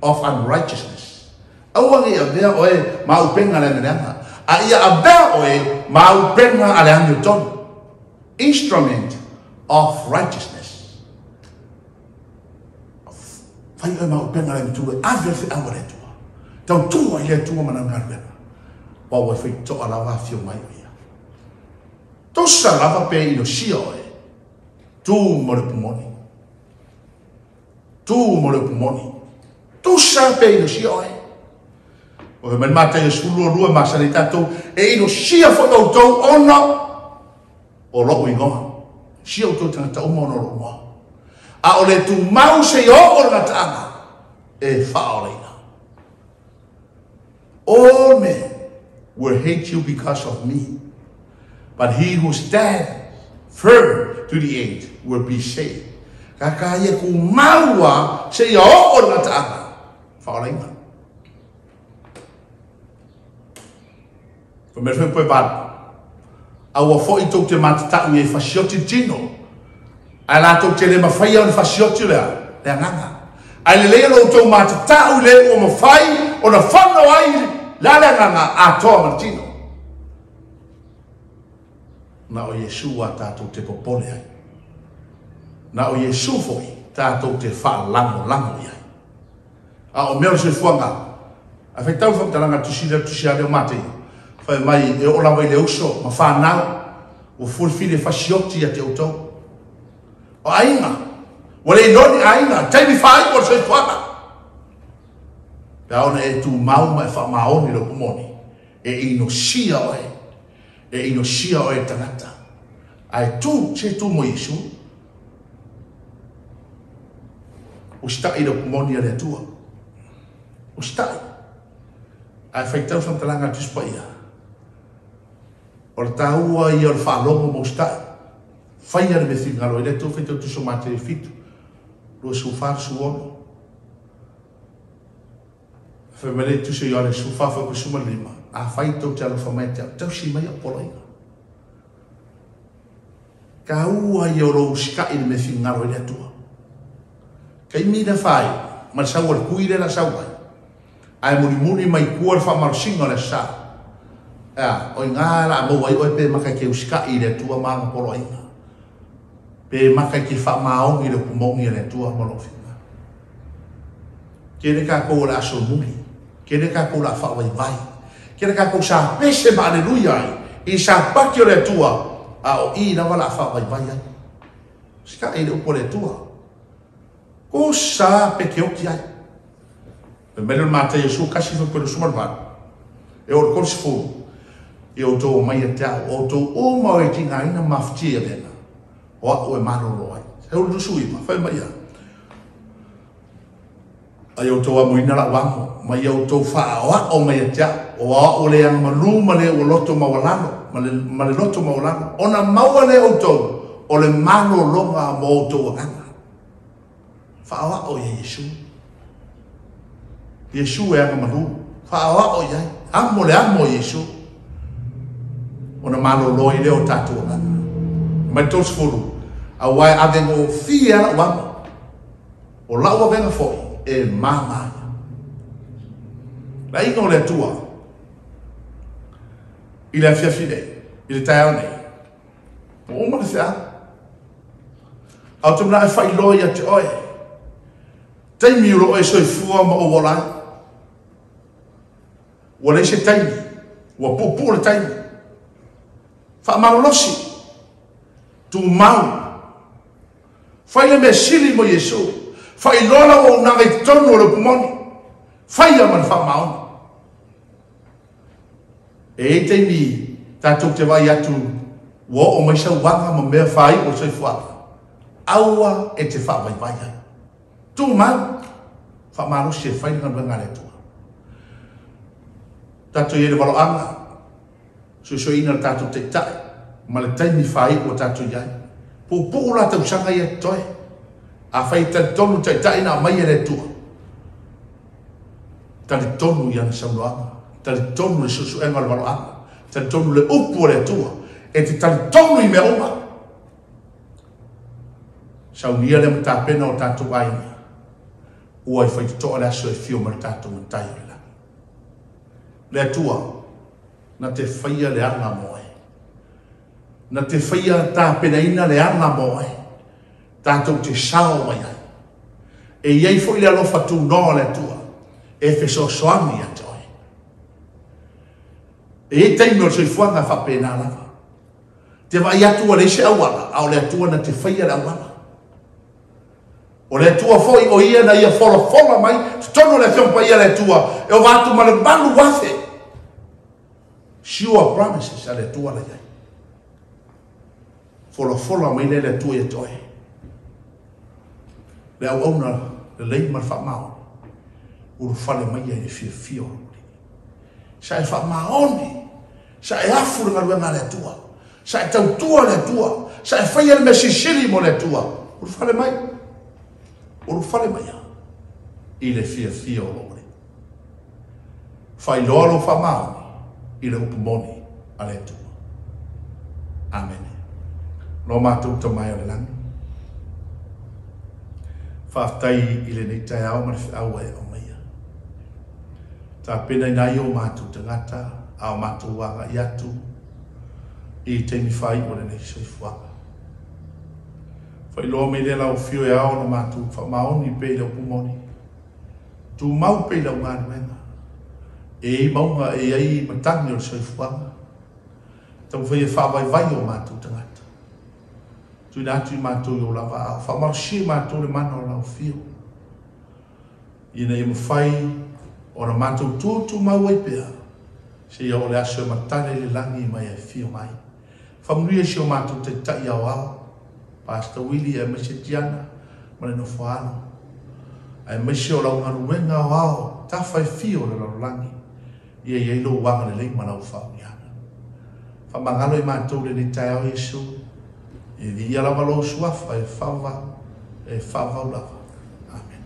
of unrighteousness. Aua le avea oe ma au penga le amiranga. A ia avea oe ma au penga le amiranga. Instrument of righteousness. Fai oe ma au penga le amiranga. Avea fi aua le tua. Tau tua i le tua manangarwena. Wawa fai toa lawa fio mai oe. Tosa lava pe ino sia oe. Tu mo le pumoni. Tu mo le pumoni. Tosa pe ino sia oe. O he manmata e sulu o lua masari tatou. E ino sia whakau tau ona. O loko ingoa. Sia o tau tangata uma ona lo moa. A o le tu mau se o o ngata anga. E whaoreina. All men will hate you because of me. But he who stands firm to the end will be saved. Kakaya ku maua se yo o na taanga. Whaorenga. Fa me fwe bad. Awa fo I tok te matatau e fasioti tino. A la tok te le mawhai au ni fasioti lea. Lea nganga. A le lea lo tau matatau le o mawhai o na whanau ai la lea nganga a toa martino. Na o Yesu a tātou te popole ai. Na o Yesu foi tātou te wha lango ai. A o meo se fuanga. A whai tau whaktaranga tusi a reo mate. Whai mai e ola mai le uso ma whanau. O fulfile fasioti a te autou. O ainga. Wale noni ainga. Taimi whai o se fuanga. Pea ona e tu mau mai wha maoni lo kumoni. E ino sia oe. E ino sia o e tangata. Ai tu, se tu mo Yesu. O stai lo kumoni ale tua. O stai. Ai whaitau sam talanga tuspaia. O le taua I o le whaalongo mo stai. Whaia le methi ngalo. Ele tu whaitau tu somate e fitu. Lua su whar su ono. Whamele tu se I o le su whawha ko suma lima. A whaitau te alo whamaitea. Tau si mai a polainga. Ka ua I o rou skai le methi ngaro ele atua. Ka I mina whai. Ma sau al kuire la sau mai. Ai muni mai kua le whamarsinga le sa. O I ngā la mo wai oi pe maka ke uskai le atua maa polainga. Pe maka ke whamaongi le kumongi le atua malofinga. Kere ka kou la aso muli. Kere ka kou la whawai vai. Kere ka kou sa pese ma aleluia ai. I sa paki o le tua. A o I na wala whawai vai ai. Sika e le upo le tua. Ko sa peke o ki ai. E mele mata Yesu kasi fa pelo sumarvan. E o le korsi furu. E o tō mai a tau. O tō o mau e tinga ina maftia lena. O a o e maro lo ai. E o lusu ima. Whai mai a. Ai o tō a muina la wango. Mai au tō wha o mai a tia. O a o le ang maluma le o loto mawalano. Ma le loto mawalano. O na maua le o tō. O le mano longa mo o tō anga. Wha o ia Yesu. Yesu e anga malu. Wha o ia. Amo le amo Yesu. O na mano loi le o tātua anga. Mai tōs furu. A wai avengo fia la wango. O laua venga foi. E mama. La ingo le tua. I le fia fide. I le tai au nei. O ma le fia. Au tumna e fai loi a te oe. Taimi uro e soi fua ma o wala. Wale se taimi. Wa pupu le taimi. Fa marolosi. Tu mau. Fai le me sili mo Yesu. Fai lola o ngai tono le pumoni. Fai a man fa maoni. E te mi tatou te vai atu Wo o mai sa wanga ma mea fai o soi fuaka. Aua e te wha vai vai ai. Tu man, wha maro se whai ngā ngā le tua. Tato i e walo anga, so ina tato te tae, ma le taimi whai o tato iai. Po la tau sanga i e toe. A whai tonu te tae na mai e le tua. Tali tonu i ana saunoanga. Tali tonu le susu enga le walo anga. Tali tonu le upu le tua. E te tali tonu i me oma. Saunia le mata pena o tato wainga. Ua i whai toa le aso e fio ma le tato matai o le la. Le tua, na te whaia le anga moe. Na te whaia tā pena ina le anga moe. Tato te sao mai ai. E iei fo i le alofa tu noa le tua. E feso soani a toi. E teimo soi fuanga fa pena lava. Te vai atua le se awala, au le atua na te whaia le awala. O le atua foi o ia na ia fola mai, tono le fiompa ia le atua, e o vatu ma le balu wafe. Sure promises a le atua le iai. Fola mai le atua e toi. Le au auna le lei mar fa mao. Uru fale mai e fio. Sa e fa maoni. Sa e afu nga luenga le tua. Sa e tautua le tua. Sa e fai el mesisiri mo le tua. Uru fale mai. Uru fale mai. I le fio lori. Fai lolo fa maoni. I le upumoni a le tua. Amen. No mātou ta mai o le langi. Whaftai i le nei tai au mara au e o maia. Ta pena ina i o mātou tangata, au mātou wanga i atu, i teimi whai o le nei soifuanga. Whai loa me le lau fio e ao no mātou whamaoni pei lau pumoni. Tu mau pei lau ngāni wenga. E i maunga e ai matangi o le soifuanga. Tau whai e whawai vai o mātou tangata. Tu natu mātou i o lava au. Whamarasi mātou le mana o lau fio. Ina i mawhai o na mātou tūtu mau ai pia. Se ia o le aso e matane le langi mai e fio mai. Whamnuia si o mātou te tai au au. Pastor Willie e mese tiana. Mane no whaano. Ai mese o lau nganu wenga au au. Tawhai fio le lau langi. Ia i eilo wanga le leik mana u whauniana. Whamangalo i mātou le ni tai au Yesu. E via lava lo suafa e fava lava. Amen.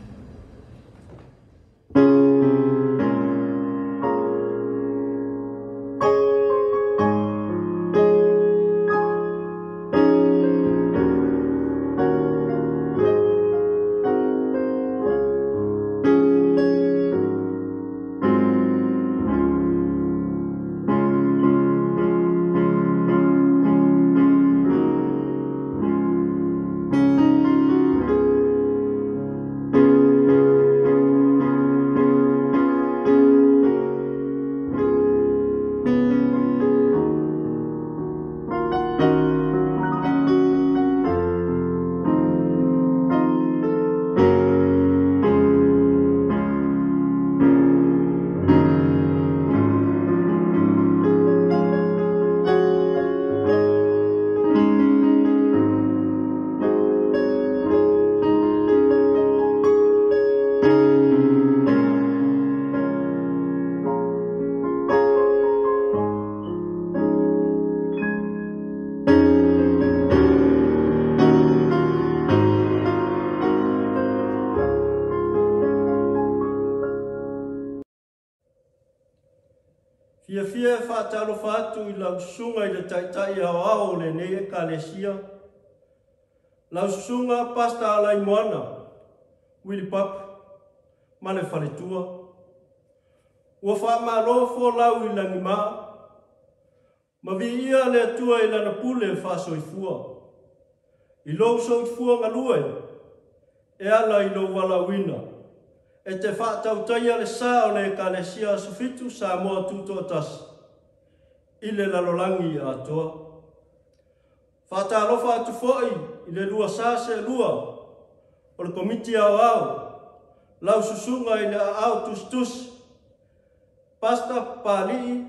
Fia whaatalo whātu i lau sunga i le taitai au au le nei e kalesia. Lau sunga pasta alai moana, Willy Pap, ma le whaletua. Ua wha malofo lau i langi maa. Ma vi ia le atua i lana pule wha soifua. I lou soifua ngalue, e ala i lou wala wina. E te whaatautaia le sā o le kalesia sufitu sa moa tuto atasi. I le lalolangi atoa. Whaatalofa atu foi i le lua sase lua o le komiti au au. Lau susunga i le au tus. Pasta pali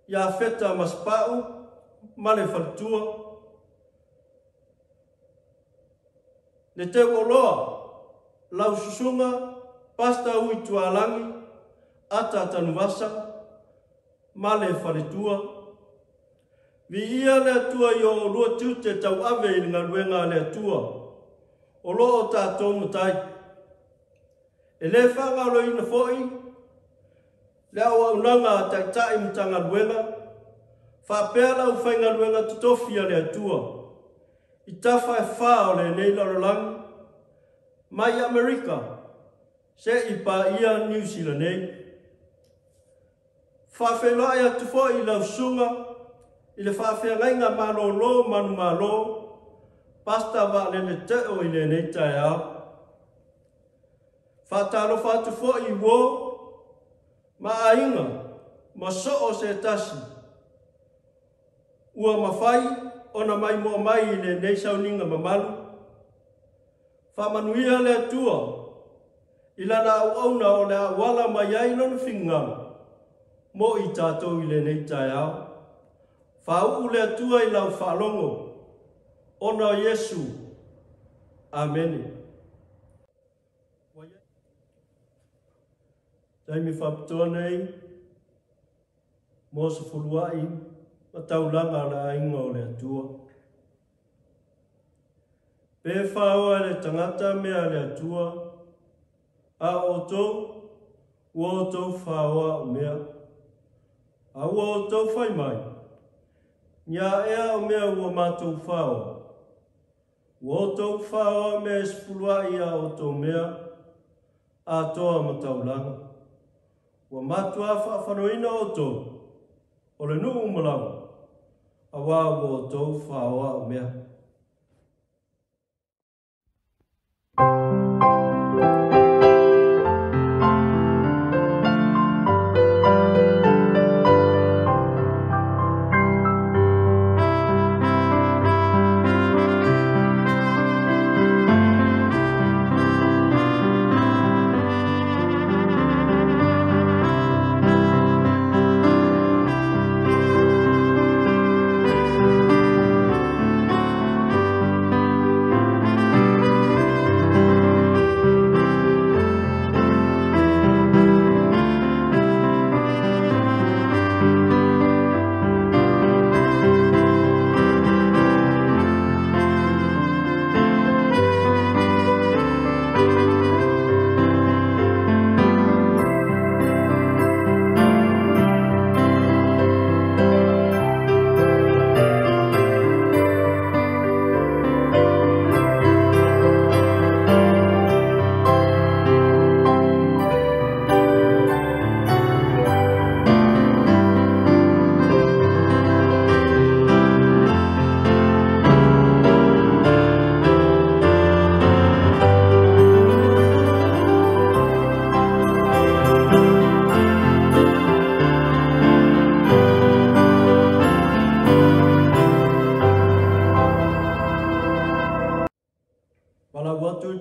ia feta maspau ma le whalatua. Le te oloa, lau susunga, pasta ui tualangi, ata tanuwasa, ma le whaletua. Vi ia le atua i o lua tute tau ave i ngā ruenga le atua, o lo o tātou mutai. E le whangaro ina foi, le au au nanga tai tai mutanga ruenga, whapea lau whainga ruenga tutofia le atua, i tawha e whao le nei larolangi, mai Amerika, se i pa ia New Zealand nei. Whawhelai atu foi lau sunga, i le whawhengainga malolo manu malo, pasta wa le teo i le nei tai au. Whatalo whatu fo i wo, ma ainga, ma so o se tasi. Ua mawhai, ona mai mo mai i le nei sauninga mamalu. Whamanuia le atua, i lana au auna o le awala mai ainon whingam, mo i tātou i le nei tai au. Whau le atua i lau whalongo, ona Yesu. Amen. Taimi whapatoa nei, mo sa whuluai, ma taulanga la inga o le atua. Pe whaua le tangata mea le atua, a o tau, ua o tau whaua o mea. A ua o tau whai mai, nia ea o mea ua mātou whaua. Ua o tau whaua mea es whuluai a o tau mea, a toa ma taulanga. Wa matua whawhanoina o tō, o le nuu umalawa, a wā o tō whaoa o mea.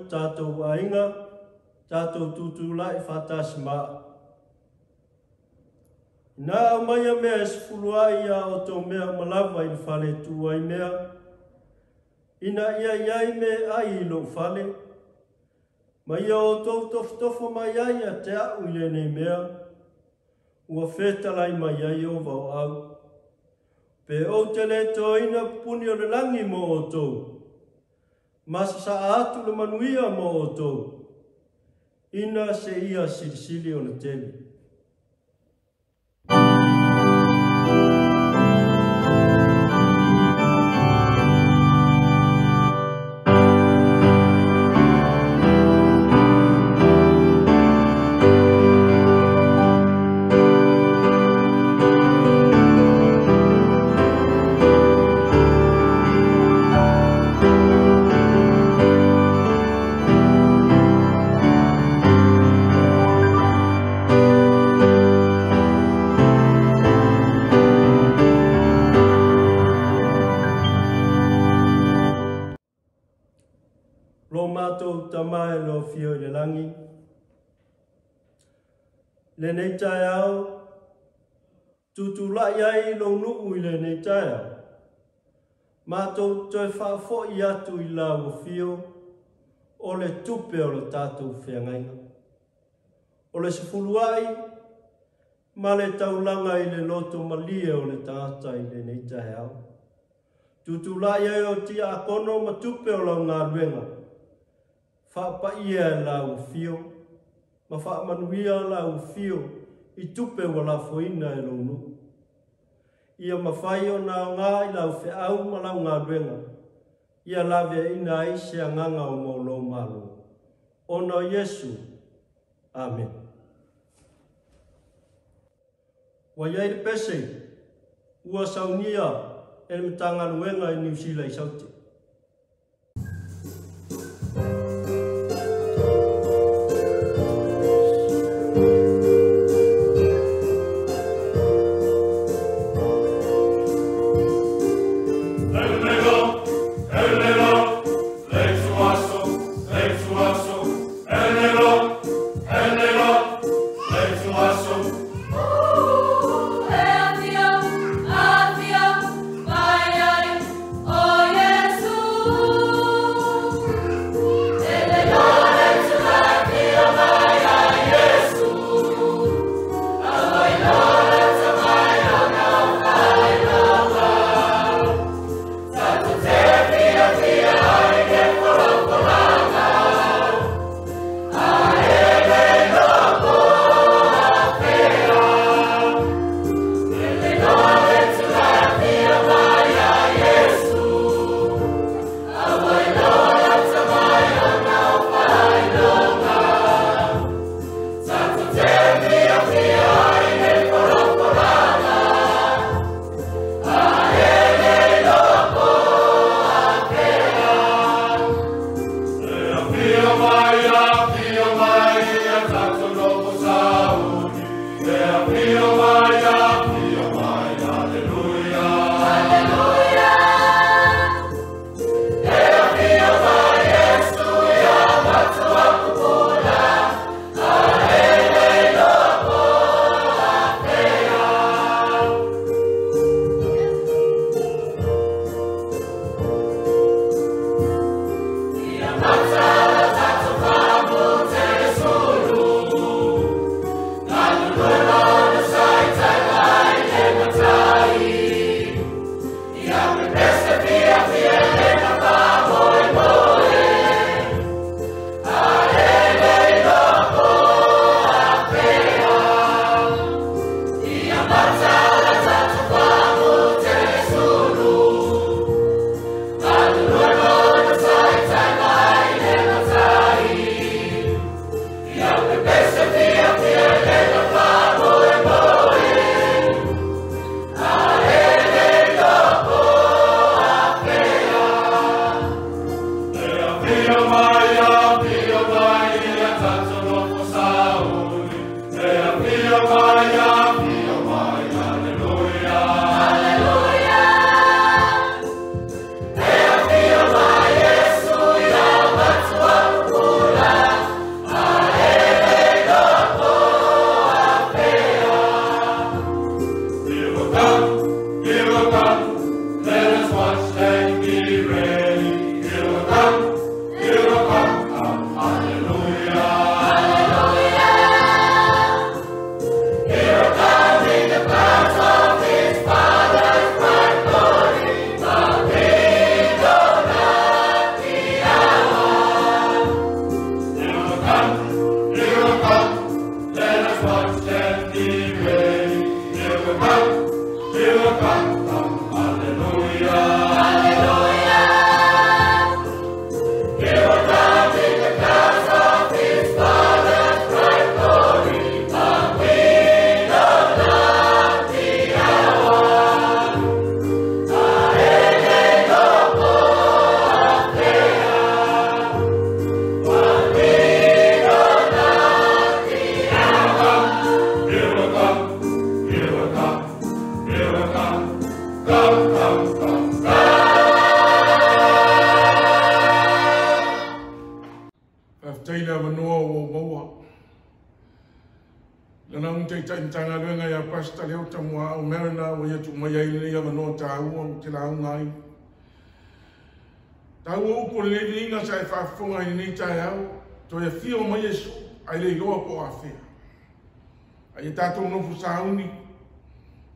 Tātou ainga, tātou tutula i whatasi maa. Nā au maia mea es fuluai a o tō mea malawa i whale tuai mea. Ina ia iai me ai i lo whale. Mai o tō tofo mai ai a te au i le nei mea. Ua whetalai mai ai o vau au. Pe o te le tō ina puni o le langi mo o tō. Masa sa atu le manuia mo o tō. Ina se ia silisili o na tele. Tamae lo fio i le langi. Le nei tai au, tutu lai ai lo nuu i le nei tai au. Mātou toi whaafo I atu I la o fio, o le tupe o le tātou whiangaina. O le sifuluai, ma le taulanga I le loto malie o le tāta I le neitahe au. Tutulai ai o tia akono ma tupe o lau ngā ruenga. Whaapa ia la o fio, ma whaamanuia la o fio I tupe o la foina e lonu. Ia mawhai o nā ngā I lau whi au ma lau ngā ruenga. Ia lawe ina ai se anganga o maulo malo. Ona Yesu. Amen. Wa iai le pese, ua saunia e le mtanga luenga I New Zealand I sauti. Taina manoa o maua. Lana un te tanga luenga ya pasta leo tamua o merana o yetu mai ai le manoa ta ua te la ngai. Tau o ko le inga sa fa fonga ni tai au to e fio mai Yesu ai le loa po afia. Ai tato no fu sauni.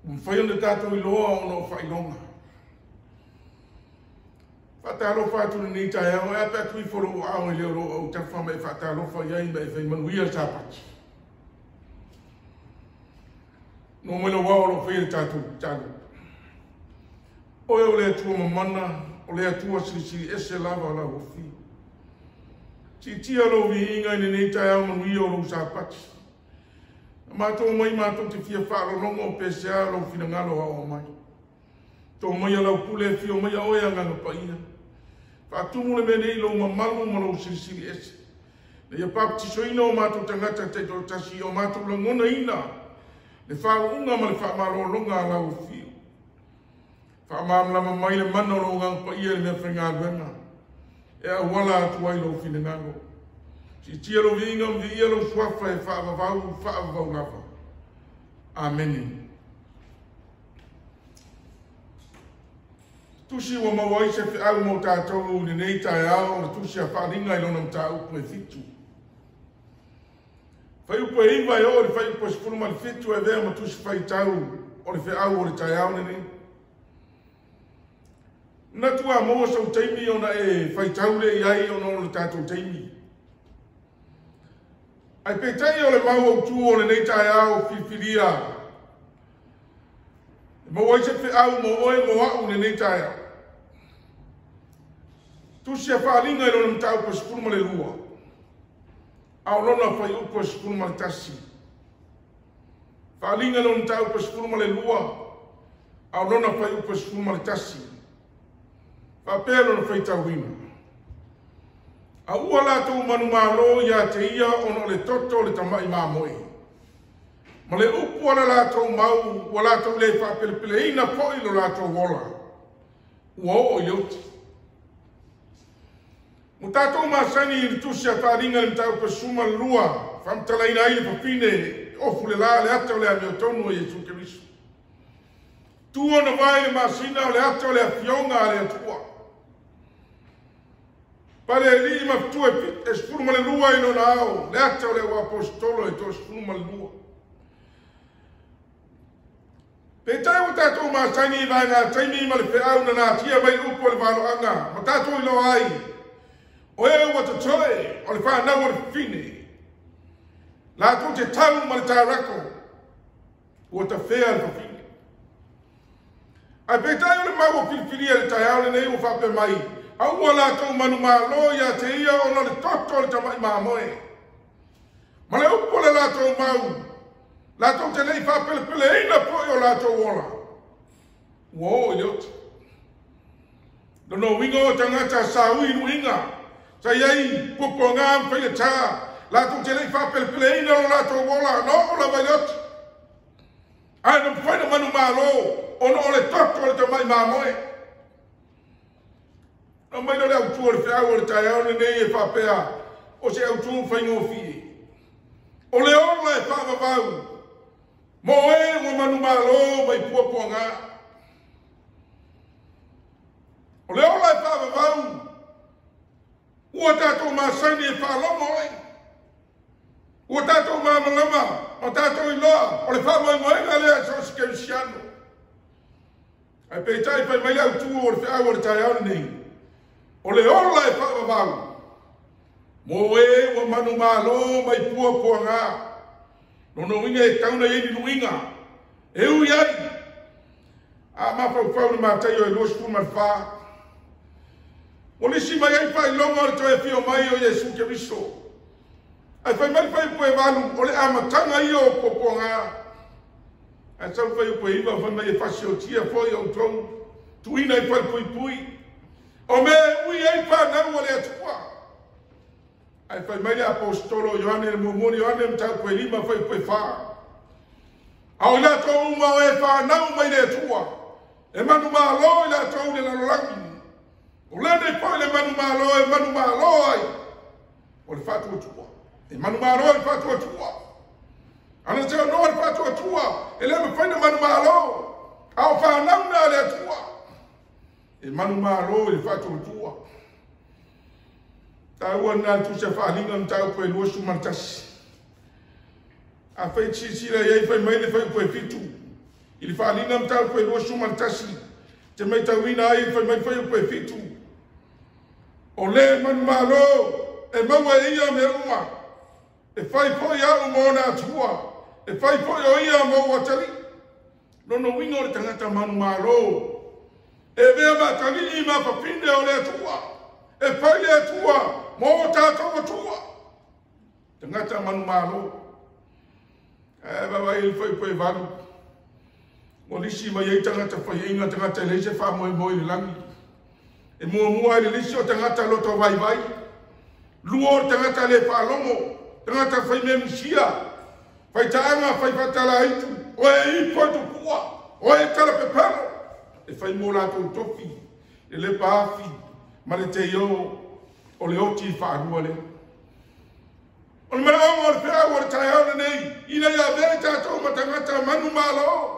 Un faio de tato i loa no fai longa. Fatalo fatu ni tai au e pe tui foro au le ro o ta fa mai fatalo fa ia be fe manuia tapat. No me lo wa lo fe tato tato. O e le tu mana o le atua siri ese lava la ofi. Si tia lo vi inga ni tai au manui o lo sapati. Mato mai mato te fia whaaro longo o pesea lo fina ngalo o mai. Tō mai alau pule fio mai a oea ngano pa ia. Whaatumu le mene ilo mamalu ma lo siri ese. Le ia paptiso ina o mato tangata te to tasi o mato langona ina. Le whaaro unga ma le whaamalo longa a lau fio. Whaamamlama mai le mana lo ngang pa ia le mea whenga wenga. E a wala atu ai lo fina ngalo. Si tia lo vinga mvi ia lo swafa e whaavavau lava. Amen. Tusi wa mawai se fi au mo tātou ni nei tai ao, na tusi a whaaringa i lona mta upu e fitu. Whai upu e iwa e o, whai upu e sifuru mali fitu e vea ma tusi whai tau, o le whi au o le tai ao ni nei. Natua moa sau teimi o na e whai tau le iai o na o le tātou teimi. Ai petai o le mau au tu o le nei tai au whiwhiria. Mo wai se whi au mo oe mo au le nei tai au. Tu se whaalinga i lona mtau pa sipuru ma le lua. Au lona whai upo e sipuru ma le tasi. Whaalinga i lona mtau pa sipuru ma le lua. Au lona whai upo e sipuru ma le tasi. Whapea lona whai tauhina. A ua lātou manu mālo ia te ia ono le toto le tamai māmoe. Ma le upu ala lātou mau, ua lātou le whapelepele ina poi lo lātou wola. Ua o ioti. Mo tātou māsani i tusi a whāringa le tau pa suma lua, whamtalaina i le papine, ofu le la le atau le ameo tonu o Yesu Keriso. Tua na vai le māsina o le atau le afionga a le atua. Pare li ma tu e spuru ma le lua ino na au, le atau le apostolo e to spuru ma le lua. Pe tai o tātou māsani i vai ngā taimi ma le peau na nā tia mai upo le valo anga, ma tātou ilo ai. O e ua te toe, o le whanau o le whine. Lātou te tau ma le tārako, ua te whea le whine. Ai pe tai o le mau o pilpiria le tai au le nei o whape mai, au ua lātou manu mālo ia te ia o na le toto le tamai māmoe. Ma le upo le lātou mau, lātou te nei whapelepele eina poi o lātou ola. Ua o i leoti. Dono winga o tangata sa ui nuinga, sa iei pupo ngā mwhai e tā, lātou te nei whapelepele eina o lātou ola, no o la vai leoti. Ai na mwhai na manu mālo, o no le toto le tamai māmoe. Na mai no le autua le whiau o le tai au nei e whapea o se autua whaingo fie. O le ola e whaavavau. Mo e o manu mālo mai puapua ngā. O le ola e whaavavau. Ua tātou māsani e whaalongo ai. Ua tātou māmalama, o tātou iloa, o le whaamaimoenga lea sos keusiano. Ai peitai pai mai autua o le whiau o le tai au nei. O le ola e whaavavau. Mo e o manu mālo mai puapua ngā. Nono winga e tauna e ni luinga. E ui ai. A mawhau whau ni mātai o e loa sipuru mai whā. O nisi mai ai whai longa o le toi e whio mai o Yesu Keriso. Ai whai mai whai pue walu o le amatanga i o puapua ngā. Ai sau whai pue iwa whai mai e whasi o tia poi o tau. Tuina i whai pui pui. O me ui ei whanau o le atua. Ai whai mai le apostolo Ioane le mumoni Ioane mtau koe lima whai koe wha. Au le ato uma o e whanau mai le atua. E manu mālo i le ato le lalolangi. O le nei poi le manu mālo ai. O le whatu atua. E manu mālo i whatu atua. Ana te anoa le whatu atua. E le me whaina manu mālo. Au whanau na le atua. E manu mālo i whatu atua. Tau ana tu se whaalinga am tau koe lua sumartasi. A whai tisira iei whai mai le whai koe fitu. I le whaalinga am tau koe lua sumartasi. Te mai tau ina ai whai mai whai koe fitu. O le manu malo, e maua ia me uma. E whai poi au mōna atua. E whai poi o ia maua tali. Nono winga o le tangata manu malo. E vea matali i ma papinde o le atua. E whai le atua. Mō tātou atua. Tangata manu malo. E wawa i whai poi waru. O lisi mai ei tangata whai inga tangata leise wha moe moe le langi. E mua i le lisi o tangata loto vai vai. Lua o tangata le whaalongo. Tangata whai me misia. Whai taanga whai whatala hitu. O e i potu kua. O e tala pepano. E whai mō lātou tofi. E le pāwhi. Ma le te iō. O le oti whaarua le. O le mana o le whea o le tai hauna nei. Ina ia vei tātou ma tangata manu malo.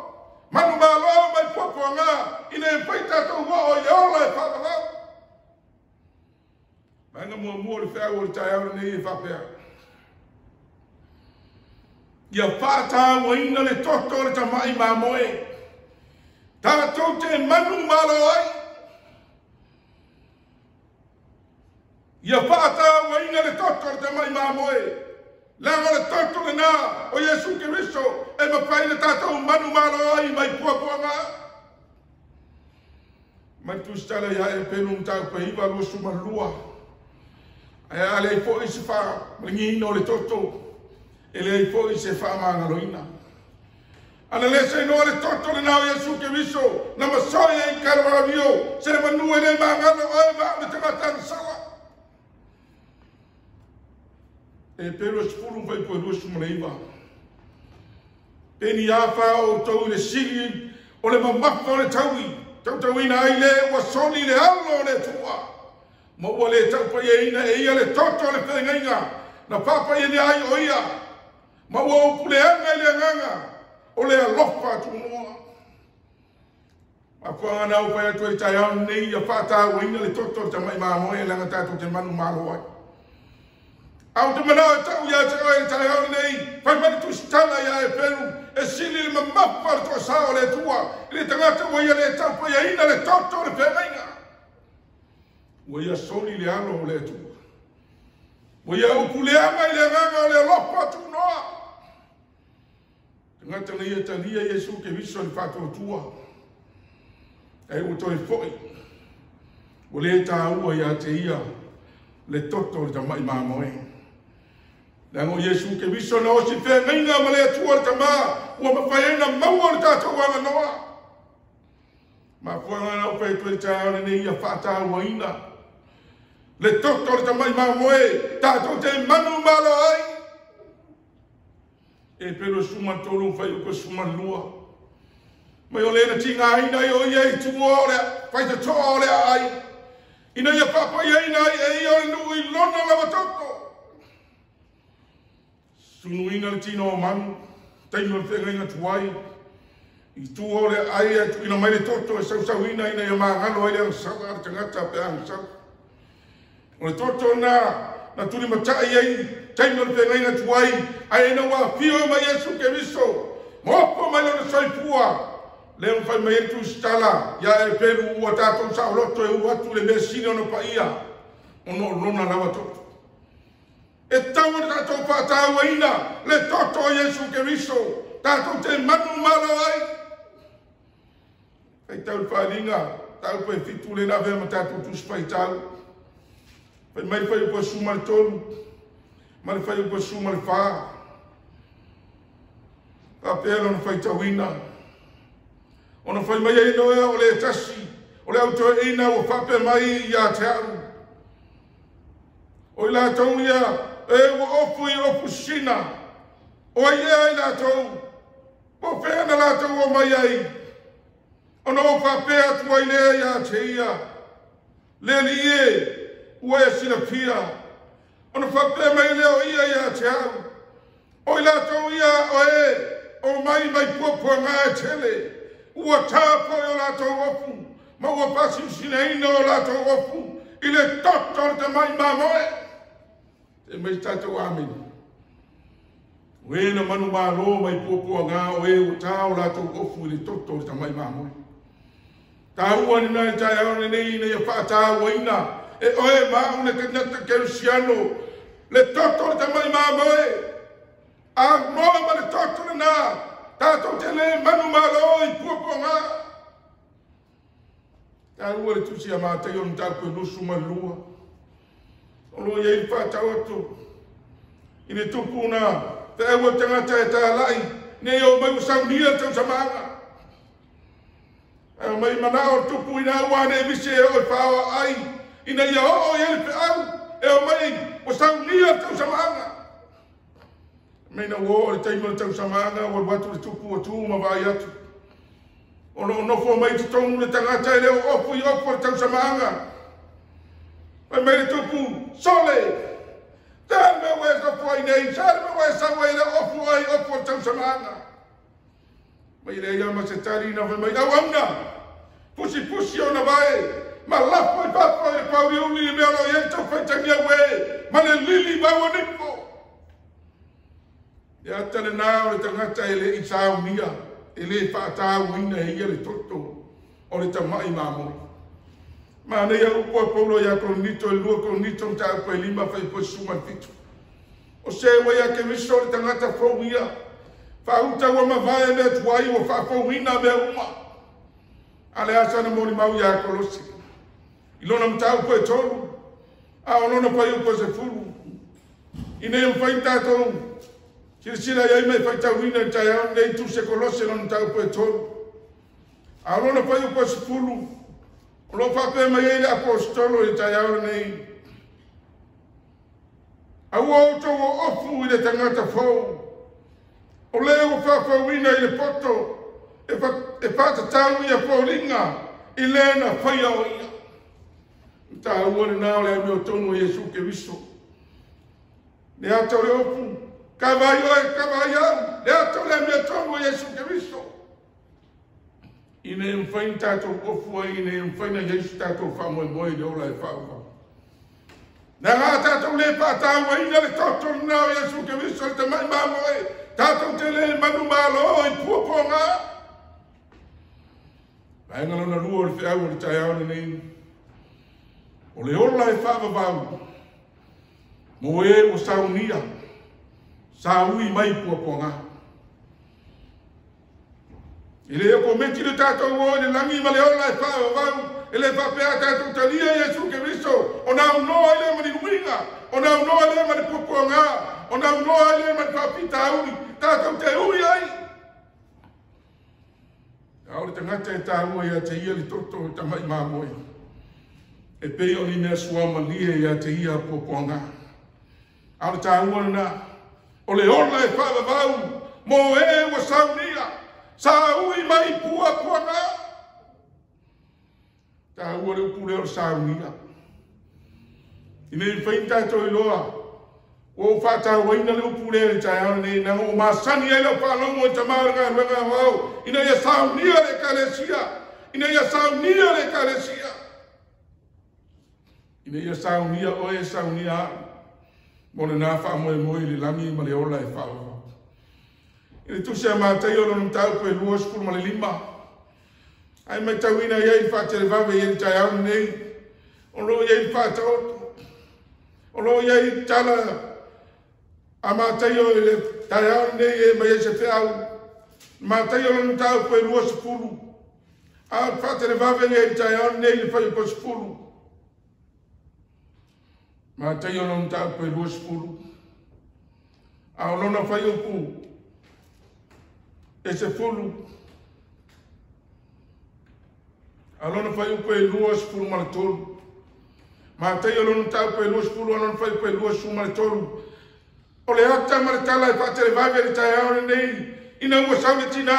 Manu malo mai popo ngā. Ina e whai tātou wa o i ola e whakawau. Maenga mua le whea o le tai hauna nei e whapea. Ia whātā wa ina le toto le tamai mā moe. Tātou te manu malo ai. Ia whātā wa ina le toto le tamai mā moe. Langa le toto le nā o Yesu Kiriso e mawhai le tātou manu malo ai mai puapua ngā. Mai tūstala ia e penu mtau pa hiwa lua sumarua. Ai ale i fo i se wha malingi ino le toto. Ele i fo i se wha maangaloina. Ana le se ino le toto le nā o Yesu Kiriso na masoia i karawavio se manu e le maangalo ai ma le tangata sala. E pero spulu vai po lua sumaleiva. Peni afa o tau le sili o le mamafa o le taui. Tau ina ai le ua soni le alo le tua. Ma ua le tau pa ina e ia le toto le whengainga. Na papa ia le ai o ia. Ma ua upu le anga i le nganga. O le alofa tunua. Ma kuanga nau pai atu e tai au nei ia whata ua ina le toto tamai mamoe e langa tātou te manu malo ai. Au te manao e tau ia te oe tai au nei, whai mani tu stana ia e peru, e sili le mamapa le toa sao le tua, i le tangata ua ia le tau pa ia ina le toto le whengainga. Ua ia soni le ano o le tua. Ua ia upu le anga i le nganga o le lopa tu noa. Tangata na ia talia Yesu ke viso le whato tua. E uto e foi. Ua le ta ua ia te ia, le toto le tamai mamoe. Nango Yesu ke viso na osi whengainga ma le atua le tamā, ua mawhaiena maua le tātou anga noa. Ma fuanga na upe tu e tāone nei ia whātā ua ina. Le toto le tamai mamoe, tātou te manu malo ai. E pero suma tolu whai uko suma lua. Mai o lena tinga ina i o ia i tua ole, whai te toa ole ai. Ina ia papa ia ina e ia le nui lona lava toto. Sunuina le tino o manu, taino le whengainga tuai. I tua ole ai atu ina mai le toto e sausauina ina ia maangalo ai le angsala ar tangata pe angsala. O le toto na tuli matai ai, taino le whengainga tuai, ai ina wa fio ma Yesu Kiriso. Mopo mai lona soipua. Leo fai mai etu stala, ya e peru ua tātou sa oloto e uatu le mesine ono pa ia. Ono lona lava toto. E tau na tātou pātāua ina, le toto o Yesu Kiriso, tātou te manu malo ai. Ai tau wharinga, tau pe fitu le nawe ma tātou tuspai tau. Pai mai whai ua suma le tonu, mai whai ua suma le whā. Apelo na whai tau ina. Ona whai mai e noea o le tasi, o le auto e ina o whape mai i a te aru. O i la tau ia, e ua ofu i ofu sina, o ai ea i la tau, o whena la tau o mai ai. Ona o whape atu ai lea i a te ia, le li e, ua e sina pia. Ona whape mai lea o ia i a te aru. O i la tau ia o e, o mai puapua ngā e tele. Ua tāpo o lātou ofu, ma ua pasi usina ina o lātou ofu, i le toto te mai mamoe. e mai tātou amen. Wena manu mālo mai pōpua ngā o e o tāo lātou ofu le toto le tamai māmoe. Tā ua ni nai tai aone nei nei e whaatā waina e oe māu ne kanata kerusiano le toto le tamai māmoe. A noa ma le toto le nā tātou te le manu mālo i pōpua ngā. Tā ua le tusi a mātai o nta koe nusu malua. Olo iei whaatau atu. Ine tupu nā. Te ewa tangata e tā lai, ne o mai usau nia tau samanga. E mai manao tupu ina wane e vise e oi whaoa ai, ina ia o ele pe au, e o mai usau nia tau samanga. Meina wo le taimara tau samanga, o watu le tupu o tū ma vai atu. Ono nofo mai te tonu le tangata e leo opu i opu le tau samanga. Mai le tupu, sole! Tāne me wē sa fwai nei, tāne me wē sa wē la ofu ai, ofu tau samanga. Mai rei ama se tari na wē mai, au amna, pusi o na vai, ma lapo i papo i pauri uli i mea lo i tau whaitangia wē, ma le lili mau nipo. E ata le nā o le tangata e le i tāu nia, e le whaatau ina e ia le toto, o le tamai māmoi. Ma nei au po polo ya konito e lua konito mta ko lima fa po suma fitu. O se wa ya ke miso le tangata fo ia. Fa uta wa ma vai me tuai o fa fo ina me uma. Ale asa na moni mau ya kolosi. Ilona mta ko e tolu. A olona fa yo ko se fulu. Ine yo fa tato. Sila ya me fa ta wina ta ya nei tu se kolosi non mta ko e tolu. A olona fa yo ko se fulu. Lo fape mai ele apostolo i tai aure nei. A ua to o ofu i le tangata fau. O leo whawhawina i le poto. E whata tau i a pauringa. I lena whaia o ia. Ta ua le nao le amio tonu Jesu ke viso. Le ato le ofu. Kawai oe, kawai au. Le ato le amio tonu Jesu ke viso. Ine mwhain tātou ofua, ine mwhaina Jesu tātou whamoe moe le ola e whauwa. Nā ngā tātou le pātāua ina le tātou nao Jesu ke viso le tamai māmoe, tātou te le manu mālo i puaponga. Ainga lona lua le whiau le tai aone nei. O le ola e whaavavau. Mo e o saunia, saui mai puaponga. Ile e komenti le tātou o le langi ma le ola e whaavavau, e le whapea tātou talia Jesu ke viso, o nā unoa le mani ruinga, o nā unoa le mani pupuanga, o nā unoa le mani whapita ui, tātou te ui ai. Au le tangata e tāua ia te ia li toto e tamai māmoe. E pei o ni mea suama lie ia te ia pupuanga. Au le tāua na, o le ola e whaavavau, mo e wa saunia, sa ui mai pua puanga. Ta ua le upule o sa unia. Ine i whainta to i loa. O whata waina le upule le taiana nei na o masani e leo whalongo e tamaranga e wenga wau. Ina ia sa unia le kalesia. Ina ia sa unia le kalesia. Ina ia sa unia o e sa unia. Mone na wha moe moe le lami ma le ola e whaua. Ine tusi a mātai o lonu tau koe lua skulu ma le lima. Ai mai tau ina iei whātere wawe iei tai au nei. O lo iei whātaoto. O lo iei tala a mātai o le tai au nei e mai e se whiau. Mātai o lonu tau koe lua skulu. A whātere wawe iei tai au nei le whai ko skulu. Mātai o lonu tau koe lua skulu. A o lona whai o ku. E se fulu. Alona fai upe lua spulu ma le tolu. Ma tei alona tau pe lua spulu, alona fai upe lua spulu ma le tolu. O le ata ma le tala e whatere vave le tai aone nei. Ina ua saune tina,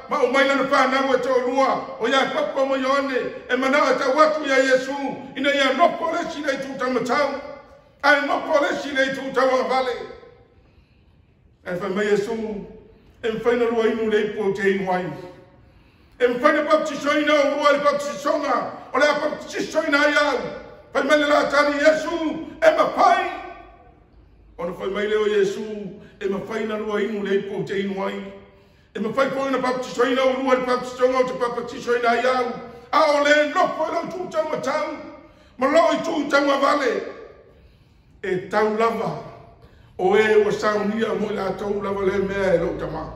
ma o maila na whanau e tau lua. O ia papa mo ione, e manao e tau watu ia Jesu. Ina ia nopo lesi nei tuta matau. Ai nopo lesi nei tuta wa vale. E whai mai Jesu. E mwhaina rua inu le ipo te inu ai. E mwhaina baptisoina o rua le baptisonga. O le baptisoina ai au. Pai mele la tani Jesu. E mapai. Ona fai mai leo Yesu e mawhai na rua inu lei po te inu ai. E mawhai po ina papatisoina o rua le papatisonga o te papatisoina ai au. A o le nofo lau tūtau matau. Ma lo i tūtau ma vale. E tau lava. O e ua saunia mo i la tau lava le mea e lau tama.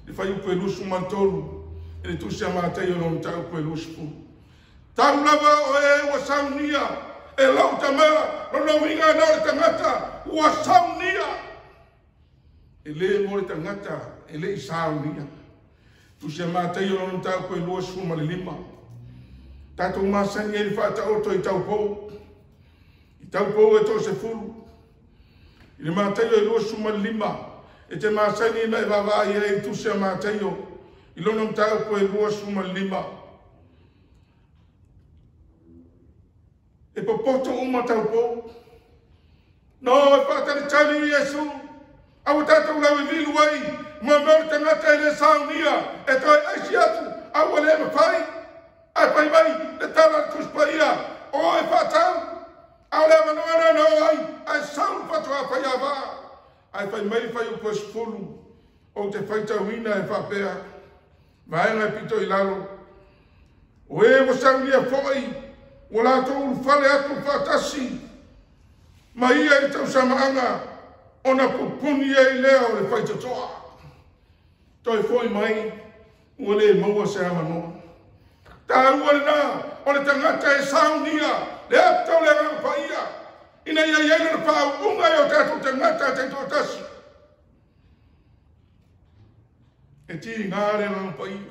Le fai upo e lusu mantolu. E le tusi a mātai o non tau upo e lusu pu. Tau lava o e ua saunia. E lau tama. Rono winga na o tangata. Ua saunia. E le mo le tangata. E le i saunia. Tusi a mātai o non tau upo e lusu ma le lima. Tatou masani e le whaata oto i tau pou. I tau pou e to se fulu. I le mātaio e lua suma lima. E te masani na e wawai e tu se mātaio. I lono mtau po e lua suma lima. E popoto uma tau pou. No, e whaata le tani Yesu. Au tatou lau e vilu ai. Ma mea tangata e le saunia. E toi aisi atu. Au ale ma whai. Ai pai mai, le tala kuspaia, o e whatau, au le manoana no ai, ai saun patua pai awa, ai pai mai whai upo spulu, o te whaita wina e whapea, vaenga e pito I lalo, o e mo saunia fwoi, o la tōru whale atu whatasi, ma ia I tau samaanga, o na pupuni e leo le whaita toa, toi fwoi mai, o le maua se amanoa. Ta uana, o le tangata e saunia, le aptau le rampaia. Ina ia iaina na pāu unga e o tātou tangata te tōtasi. E tiri ngā le rampaia.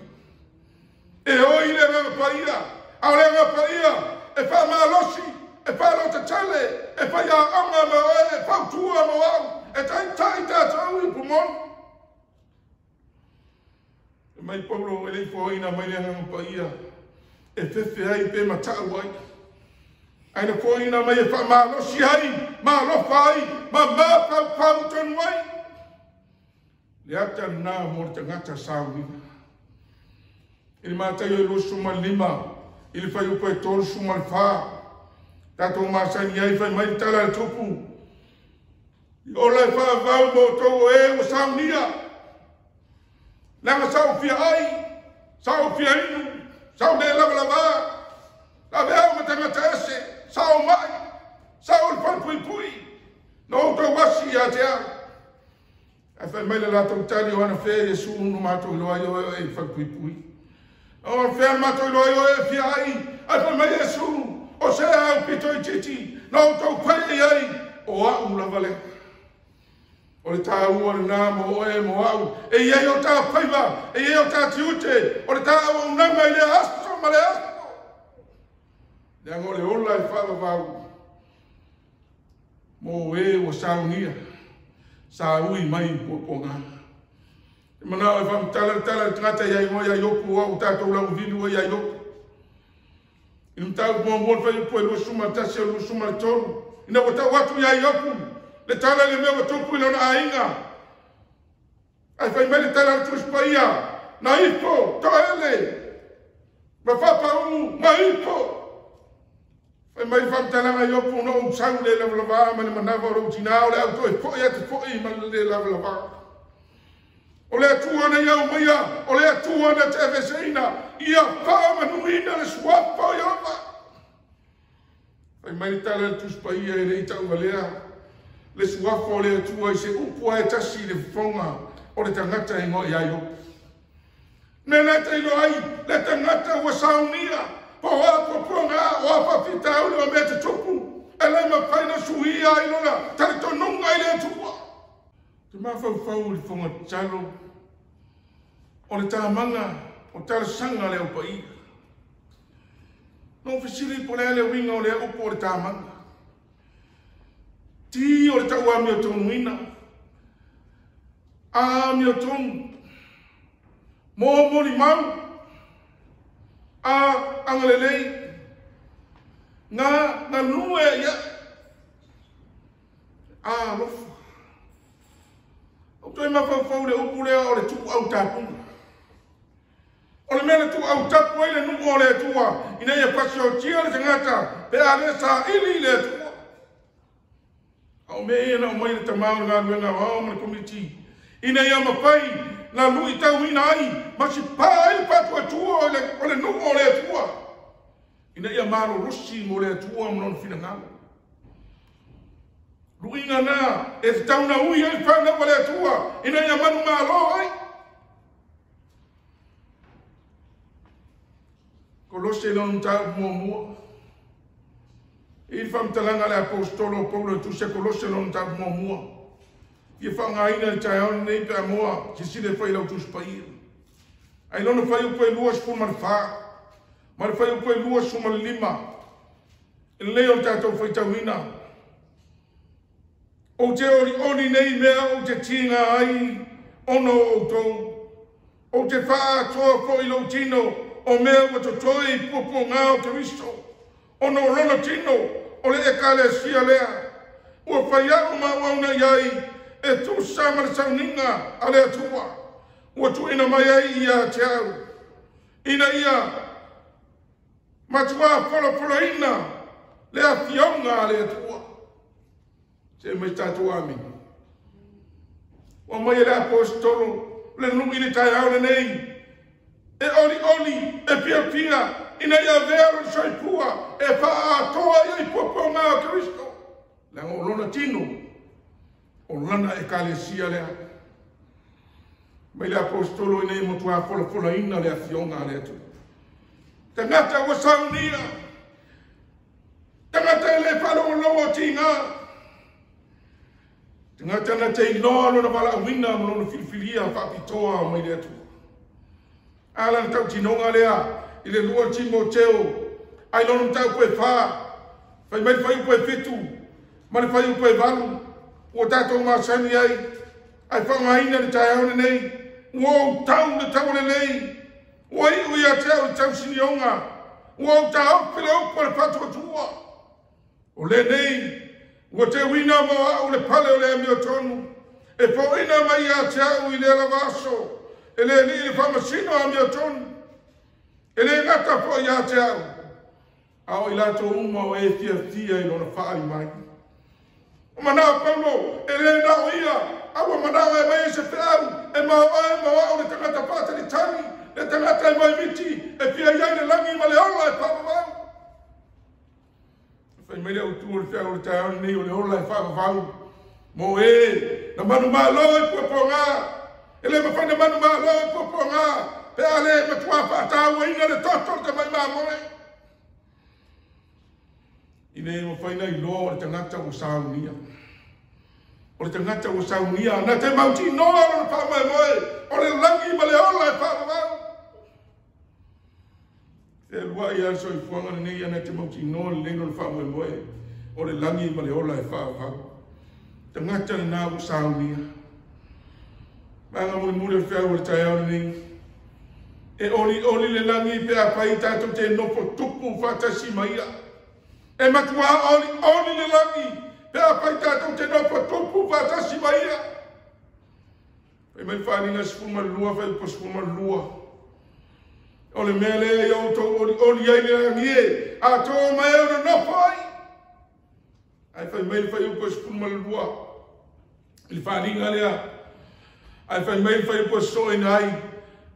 E oi le rampaia, au le rampaia, e wha malosi, e wha lota tale, e wha ia anga ma oe, e wha tua ma au, e tai tātou I pumon. E mai Paulo e lei fōina mai le rampaia. E fefe ai pe matau ai. Ai na koina mai e wha malosi ai, malofa ai, ma pau tonu ai. Le ata nā mo te ngata saunina. I le mātai e lo suma lima, I le whai upo e tolu suma le whā. Tātou māsani ai whai mai tala le tupu. I ola e wha vau mo tau e o saunia. Nanga sau fia ai, sau fia inu. Sau ne lava, la vea ma tangata ese, sau mai, sau il pui, no to wasi a te a. E whai mai le lato tali o ana whea Yesu unu mato iloa yo e whai. O whea mato iloa yo e fia ai, e whai mai Yesu, o se au pito I titi, no to kwei ai, o au lava le. O le tā ua le nā mo e mo au. E iei o tā paiva, e iei o tā tiute. O le tā ua unanga I le asto ma le asto. Le ango le ola e whawa vau. Mo e o saunia. Sa ui mai poponga. E manao e whamtala tangata iai mo iai oku au tātou lau vilu iai oku. I mtau mo mo whai upo e lua suma tasi o lua suma le tolu. Ina o tau watu iai oku. Le tala le mea tupu I lona ainga. Ai whai mai le tala le tuspaia. Na ipo, to ele. Ma whapa ma ipo. Whai mai whamtalanga I opu no usau le lavalava ma le manawa o rautinao le auto e poi atu poi ma le lavalava. O le atuana iau maia, o le atuana te eveseina, ia wha manuina le suapa o iava. Whai mai le tala le tuspaia e le itau valea. Le suafo le atua I se upua e tasi le whonga o le tangata e ngoi ai opu. Nena te ilo ai, le tangata ua saunia, po apa pronga o apa fita au le o mea te tupu, e le ma paina suhia I lona, tari tonunga I le atua. Te mawhau le whonga talo, o le tāmanga, o tala sanga le au pai. No fisiri po le winga o le upo o le tāmanga. Ti o le tau a mea tonu ina. A mea tonu. Mō mori mau. A angalelei. Ngā nua ia. A lofa. O toi mawhau le upu lea o le tuku au tāpunga. O le mea le tuku au tapu ai le nuku o le atua. Ina ia pasi o tia le tangata. Pe a le sa ili le atua. Au me na mai le tamau ngā ruenga wao ma community. Ina ia mapai na lui tau ina ai. Ma si pai patu atua o le nuku o le atua. Ina ia maro rusi mo le atua mo non fina ngalo. Luinga na e te tauna ui ai whana o le atua. Ina ia manu ngā lo ai. Kolose non tau mua. I whamtalanga le apostolo Paulo tu se kolose non tau mua. I whangaina i tai aone nei pe a moa ki sile whai lau tu spaia. Ai lono whai upo e lua sifu mara wha. Mara whai upo e lua sifu mara lima. E leo tātou whai tauhina. O te ori nei mea o te tinga ai ono o tau. O te wha toa po i lau tino o mea wa to toi popo ngā o Keristo. Ono rono tino o le ekalesia lea. Ua whai au ma wauna iai e tu samar sauninga a le atua. Ua tu ina mai ai ia te au. Ina ia matua polo ina le a fionga a le atua. Se mai tātou ami. Ua mai le apostolo le nungi le tai au le nei. E oli e pia ina ia vero soipua e pa atoa ia i popo ngā o Keristo. Le ngolona tino o lana e kalesia lea. Mai le apostolo ina i motua fola ina le a fionga le atu. Tangata o saunia. Tangata le whalongo tinga. Tangata na te inoa lona wala wina mo lona filifilia whapitoa mai le atu. Ala na tau tinonga lea. I le lua Timoteo, ai lono tau koe wha, whai mai whai koe fitu, mani whai koe walu, ua tātou māsani ai whangaina le tai aone nei, ua tau le tau le nei, ua i ui a teo le tau sinionga, ua tau while upa le patu atua. O le nei, ua te wina moa au le pale o le amio tonu, e po ina mai a teo i le lavaso, e le li le whamasino amio tonu, ele ngata po ia te au. Au i lato uma o e fia i lona whaari mai. O manao Paulo, ele na o ia, awa manao e mai se whiau, e mau le tangata pata ni tani, le tangata e mai miti, e fia iai le langi ma le ola e whawawau. Whai mele au tu o le whiau le tai aone nei o le ola e whawawau. Mo na manu maa lo e puaponga, ele mawhane manu maa lo e puaponga, pe ale matua whaatau e ina le toto ka mai mamoe. Ine e mawhaina i loa o le tangata o saunia. O le tangata o saunia, na te mauti noa o le whaamai moe, o le langi ma le ola e whaamau. E lua i aso i fuanga na nei ana te mauti noa le leno le whaamai moe, o le langi ma le ola e whaamau. Tangata le nā o saunia. Manga mule le whiau o le tai au nei, e oli le langi pe a pai tātou te nopo tupu whatasi maia. E matua oli le langi pe a pai tātou te nopo tupu whatasi maia. E mai whaninga sifuma lua, whai po sifuma lua. O le mele e au tau oli ai le langi e, a tō mai au na nopo ai. Ai whai mai whai upo sifuma lua. I whaninga lea. Ai whai mai whai upo soina ai.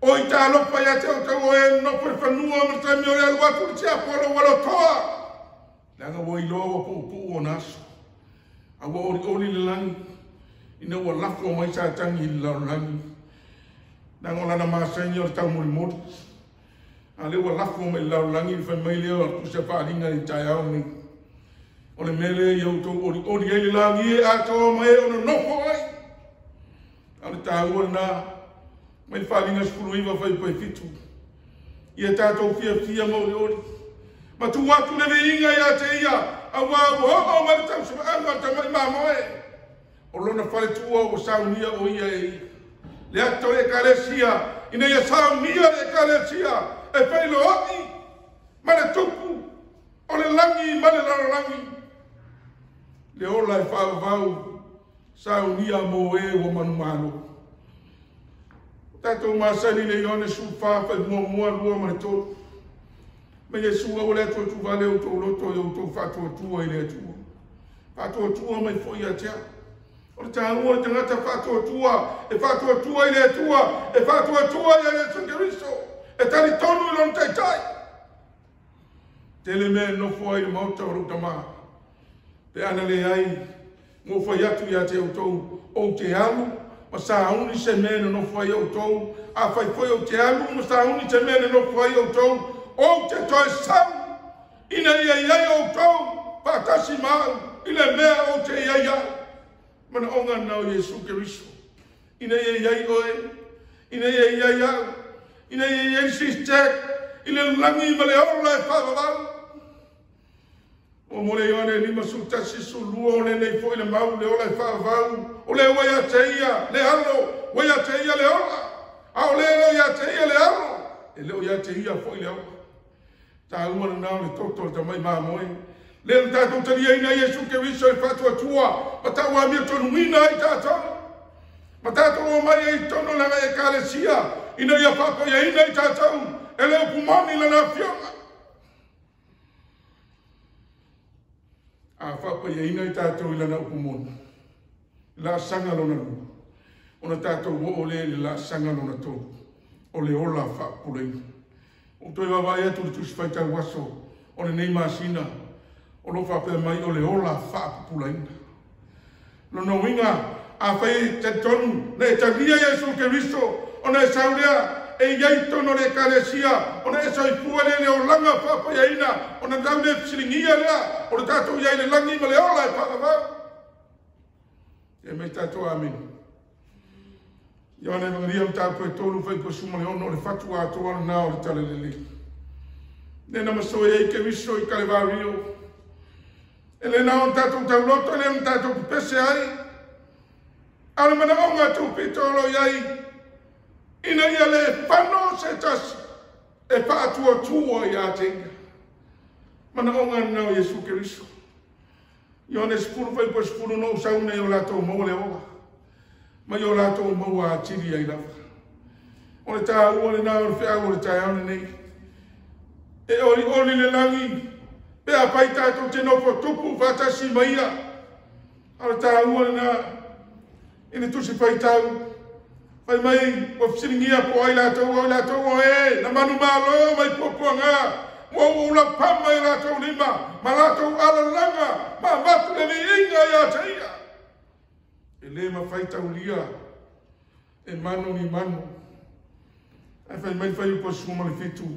O i tā lopa ia te o tau e nopo e whanua ma taimi o le aluatu le te apolo walo toa. Langa wo i loa po o naso. A wo oli le langi. Ina ua lafo mai sa tangi i lau langi. Nanga lana maasaini o le tau mori mori. A le ua lafo mai lau langi i whai mai leo a kusa whaaringa i tai au ni. O le mele i auto oli ai le langi e a toa mai o na nopo ai. A le tāua na mai whalinga skulu iwa whai pai fitu. Ia tātou fia mauri ori. Ma tu watu le inga ia te ia, a wabu o mara tau sama anga ta mai mamoe. O lona whale tua o saunia o ia e ia. Le ato e kalesia, ina ia saunia e kalesia, e whailo oi, ma le tupu, o le langi, ma le langi. Le ola e whaavau, saunia mo e o manumalo. Tātou māsani le ione su whāwhai mua lua ma le tō. Me e sua o le atua tu vale o tō loto e o tō whātua tua i le atua. Whātua mai fo ia tea. O le tāua te ngata whātua e whātua i le atua, e whātua i a Yesu Keriso, e tari tonu i lon tai. Tele mea no fo ai le mauta o ruta maa. Te ana le ai, mo fai atu i a te autou, o te alu, ma sa uni se mene no fai autou, a fai foi o te alu, ma sa uni se mene no fai autou, o te toi sau, ina ia iai autou, pātasi mau, ina mea o te iai au. Mana onga nau Yesu Keriso. Ina ia iai oe, ina ia iai au, ina ia iai sistek, ina langi ma le ola e whakawau. O mole ione lima sutasi sulua o le nei foi le mau le ola e whakawau. O le wai a te ia, le alo, wai a te ia le ola. A o le alo ia te ia le alo. E leo ia te ia foi le ola. Tā umana nao le toto le tamai maa moe. Le tātou taria ina Yesu Keriso e whatua tua. Ma tā ua mia tonu ina i tātou. Ma tātou o mai e tono langa e kālesia. Ina ia whako ia ina i tātou. E leo pumani lana fionga. A whako ia ina i tātou i lana upumona. La sanga lona lua. Ona tātou o le la sanga lona tō. O le ola whapureina. O toi wawai atu le tusi whaitau waso. O le nei masina. O lo whapea mai o le ola whapulaina. Lono winga a whai te tonu le taria Yesu Keriso. O ne saurea e iai tono le karesia. O ne saipua le o langa whapayaina. O ne daune psiringia lea. O le tātou iai le langi ma le ola e whakawau. E mei tātou amen. Ione Maria mtāpua e tolu whai ko suma le ono le whatua atoa na o le tale lele. Nena maso e Keriso i Kalevario. Ele nao tātou tau loto, ele tātou pese ai. Ale mana onga tau pitolo iai. Ina ia le whano se tasi. E pātua tua i a tenga. Mana onga nao Yesu Keriso. Ione spuru whai po spuru no saune o lātou mau le oa. Ma i o lātou mau a tiri ai lawa. O le tā ua le nao le whea o le tai aune nei. E oli le langi. Pea pai tātou te nopo tupu whatasi maia. Ara tā ua na ina tusi pai tau. Pai mai o fsiringia po ai lātou o e. Na manu malo mai popua ngā. Mo ula pama i lātou lima. Ma lātou ala langa. Ma matu le ni inga i a teia. E le ma fai tau lia. E manu ni manu. Ai fai mai fai upo suma le fitu.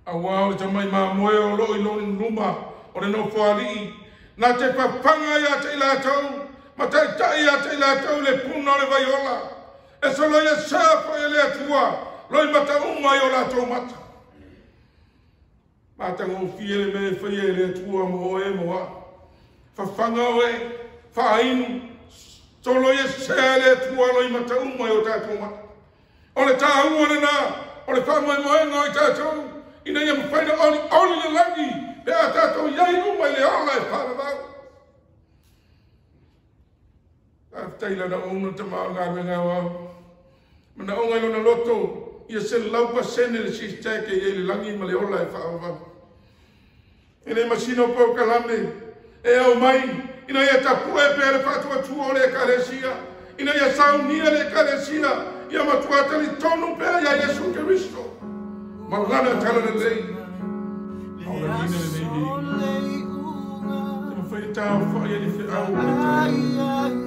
A wao le tamai maa moe o lo i loni numa o le no whaari. Nā te papanga i a te lātou, ma te tai a te lātou le puna o le vaiola. E solo ia sāpa e le atua, loi mata uma i o lātou mata. Mātanga o fie le me whai e le atua mo e moa. Whawhanga o e, whainu, solo ia sā le atua loi mata uma i o tātou mata. O le tā ua le nā, o le whamai moenga i tātou. Ina ia mawhaina oli le langi, pe a tātou iai umai le ola e whanavau. Taila na ona te maa ngā renga wau. Mana onga lona loto, ia se laupa sene le sisteke i le langi ma le ola e whanavau. Ina masino pau kalame, e au mai, ina ia tapu e pere whatua tua le karesia, ina ia saunia le karesia, ia matuatari tonu pere ia Yesu Keriso. Malana tala le lei. Aula nina le nei. Te mawhai tau whai ani whi au le tala.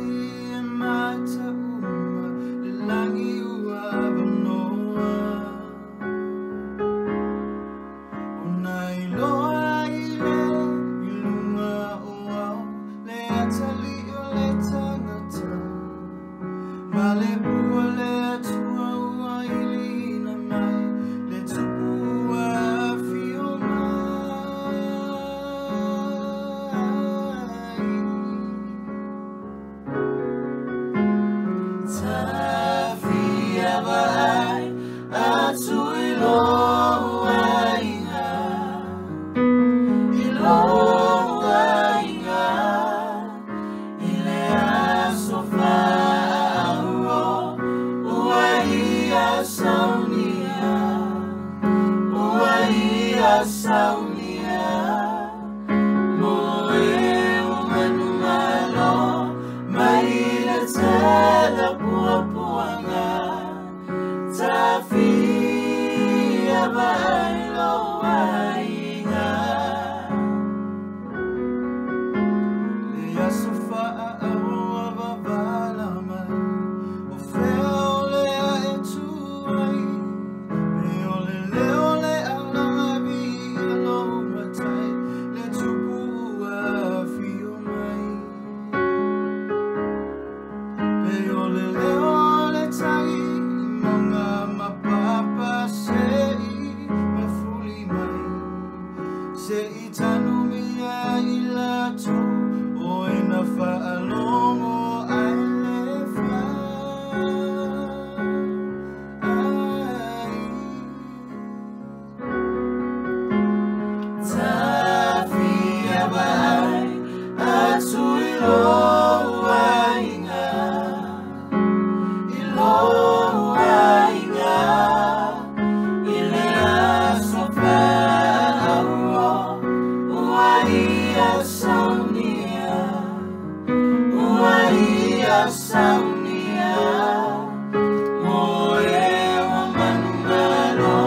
ia saunia moe wa manumalo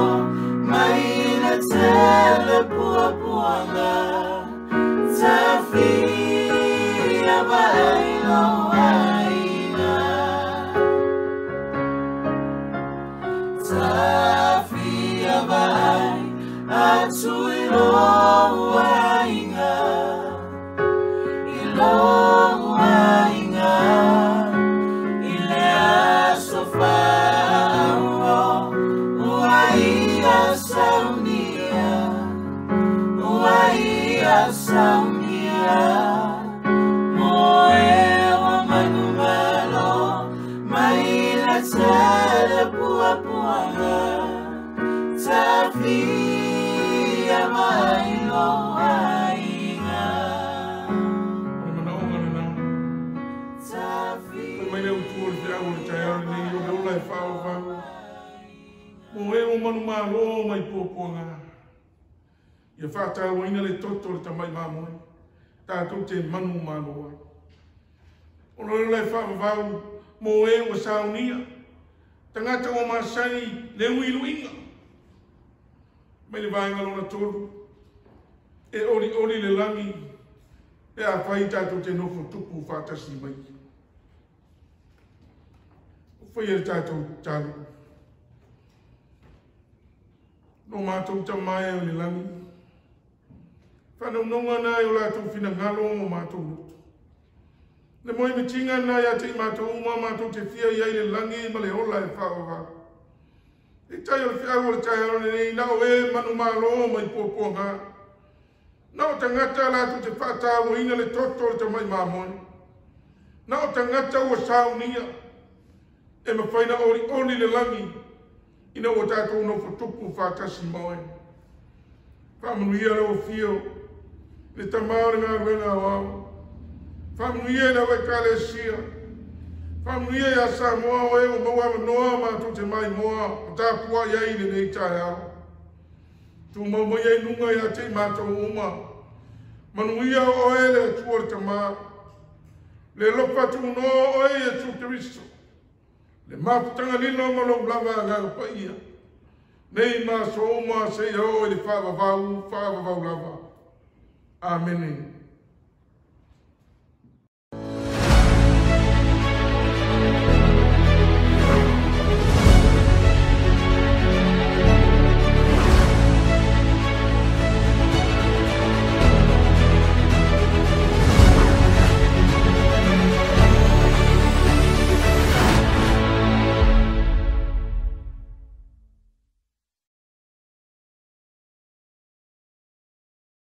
maina tele puapuanga tafia bailo aina tafia bai atuilo aina ilo aina ile asofa uaia saunia uaia saunia moe wa manumalo maila tele puapuanga tafia mailo aina Maile utuol te au te ayare nei o le ola e whao whao. Mo e o manu malo mai pōponga. Ia whātau waina le toto le tamai māmoe. Tātou te manu malo ai. O le ola e whao whao mo e o saunia. Tangata o masai le uiluinga. Mai le vāinga lona tolu. E ori le langi. E a whai tātou te nofo tupu whātasi mai. Foi ele tātou tālu. No mātou tamai o le langi. Whanau nonga nai o lātou whina ngalo o mātou lutu. Le moi me tinga nai a te mātou uma mātou te whia iai le langi ma le ola e whaowa. I tai o le whia o le tai o le nei na o e manu mālo mai pōponga. Na o tangata lātou te whātau o ina le toto le tamai māmoe. Na o tangata o saunia. E mawhaina ori le langi ina o tātou no whatupu whātasi moe. Whamanuia le o whio, le tamau ngā ruenga wau. Whamanuia le we kālesia. Whamanuia ia Samoa o e o maua manoa mātou te mai moa o tāpua iai le nei tai au. Tu maumai ai nunga ia te mātou uma. Manuia o e le atua le tamau. Le lopa tu no o e tu Kristo. Le maputanga lino malo blava ngā paia. Nei ma so ma se o le whāwawau lava. Amen.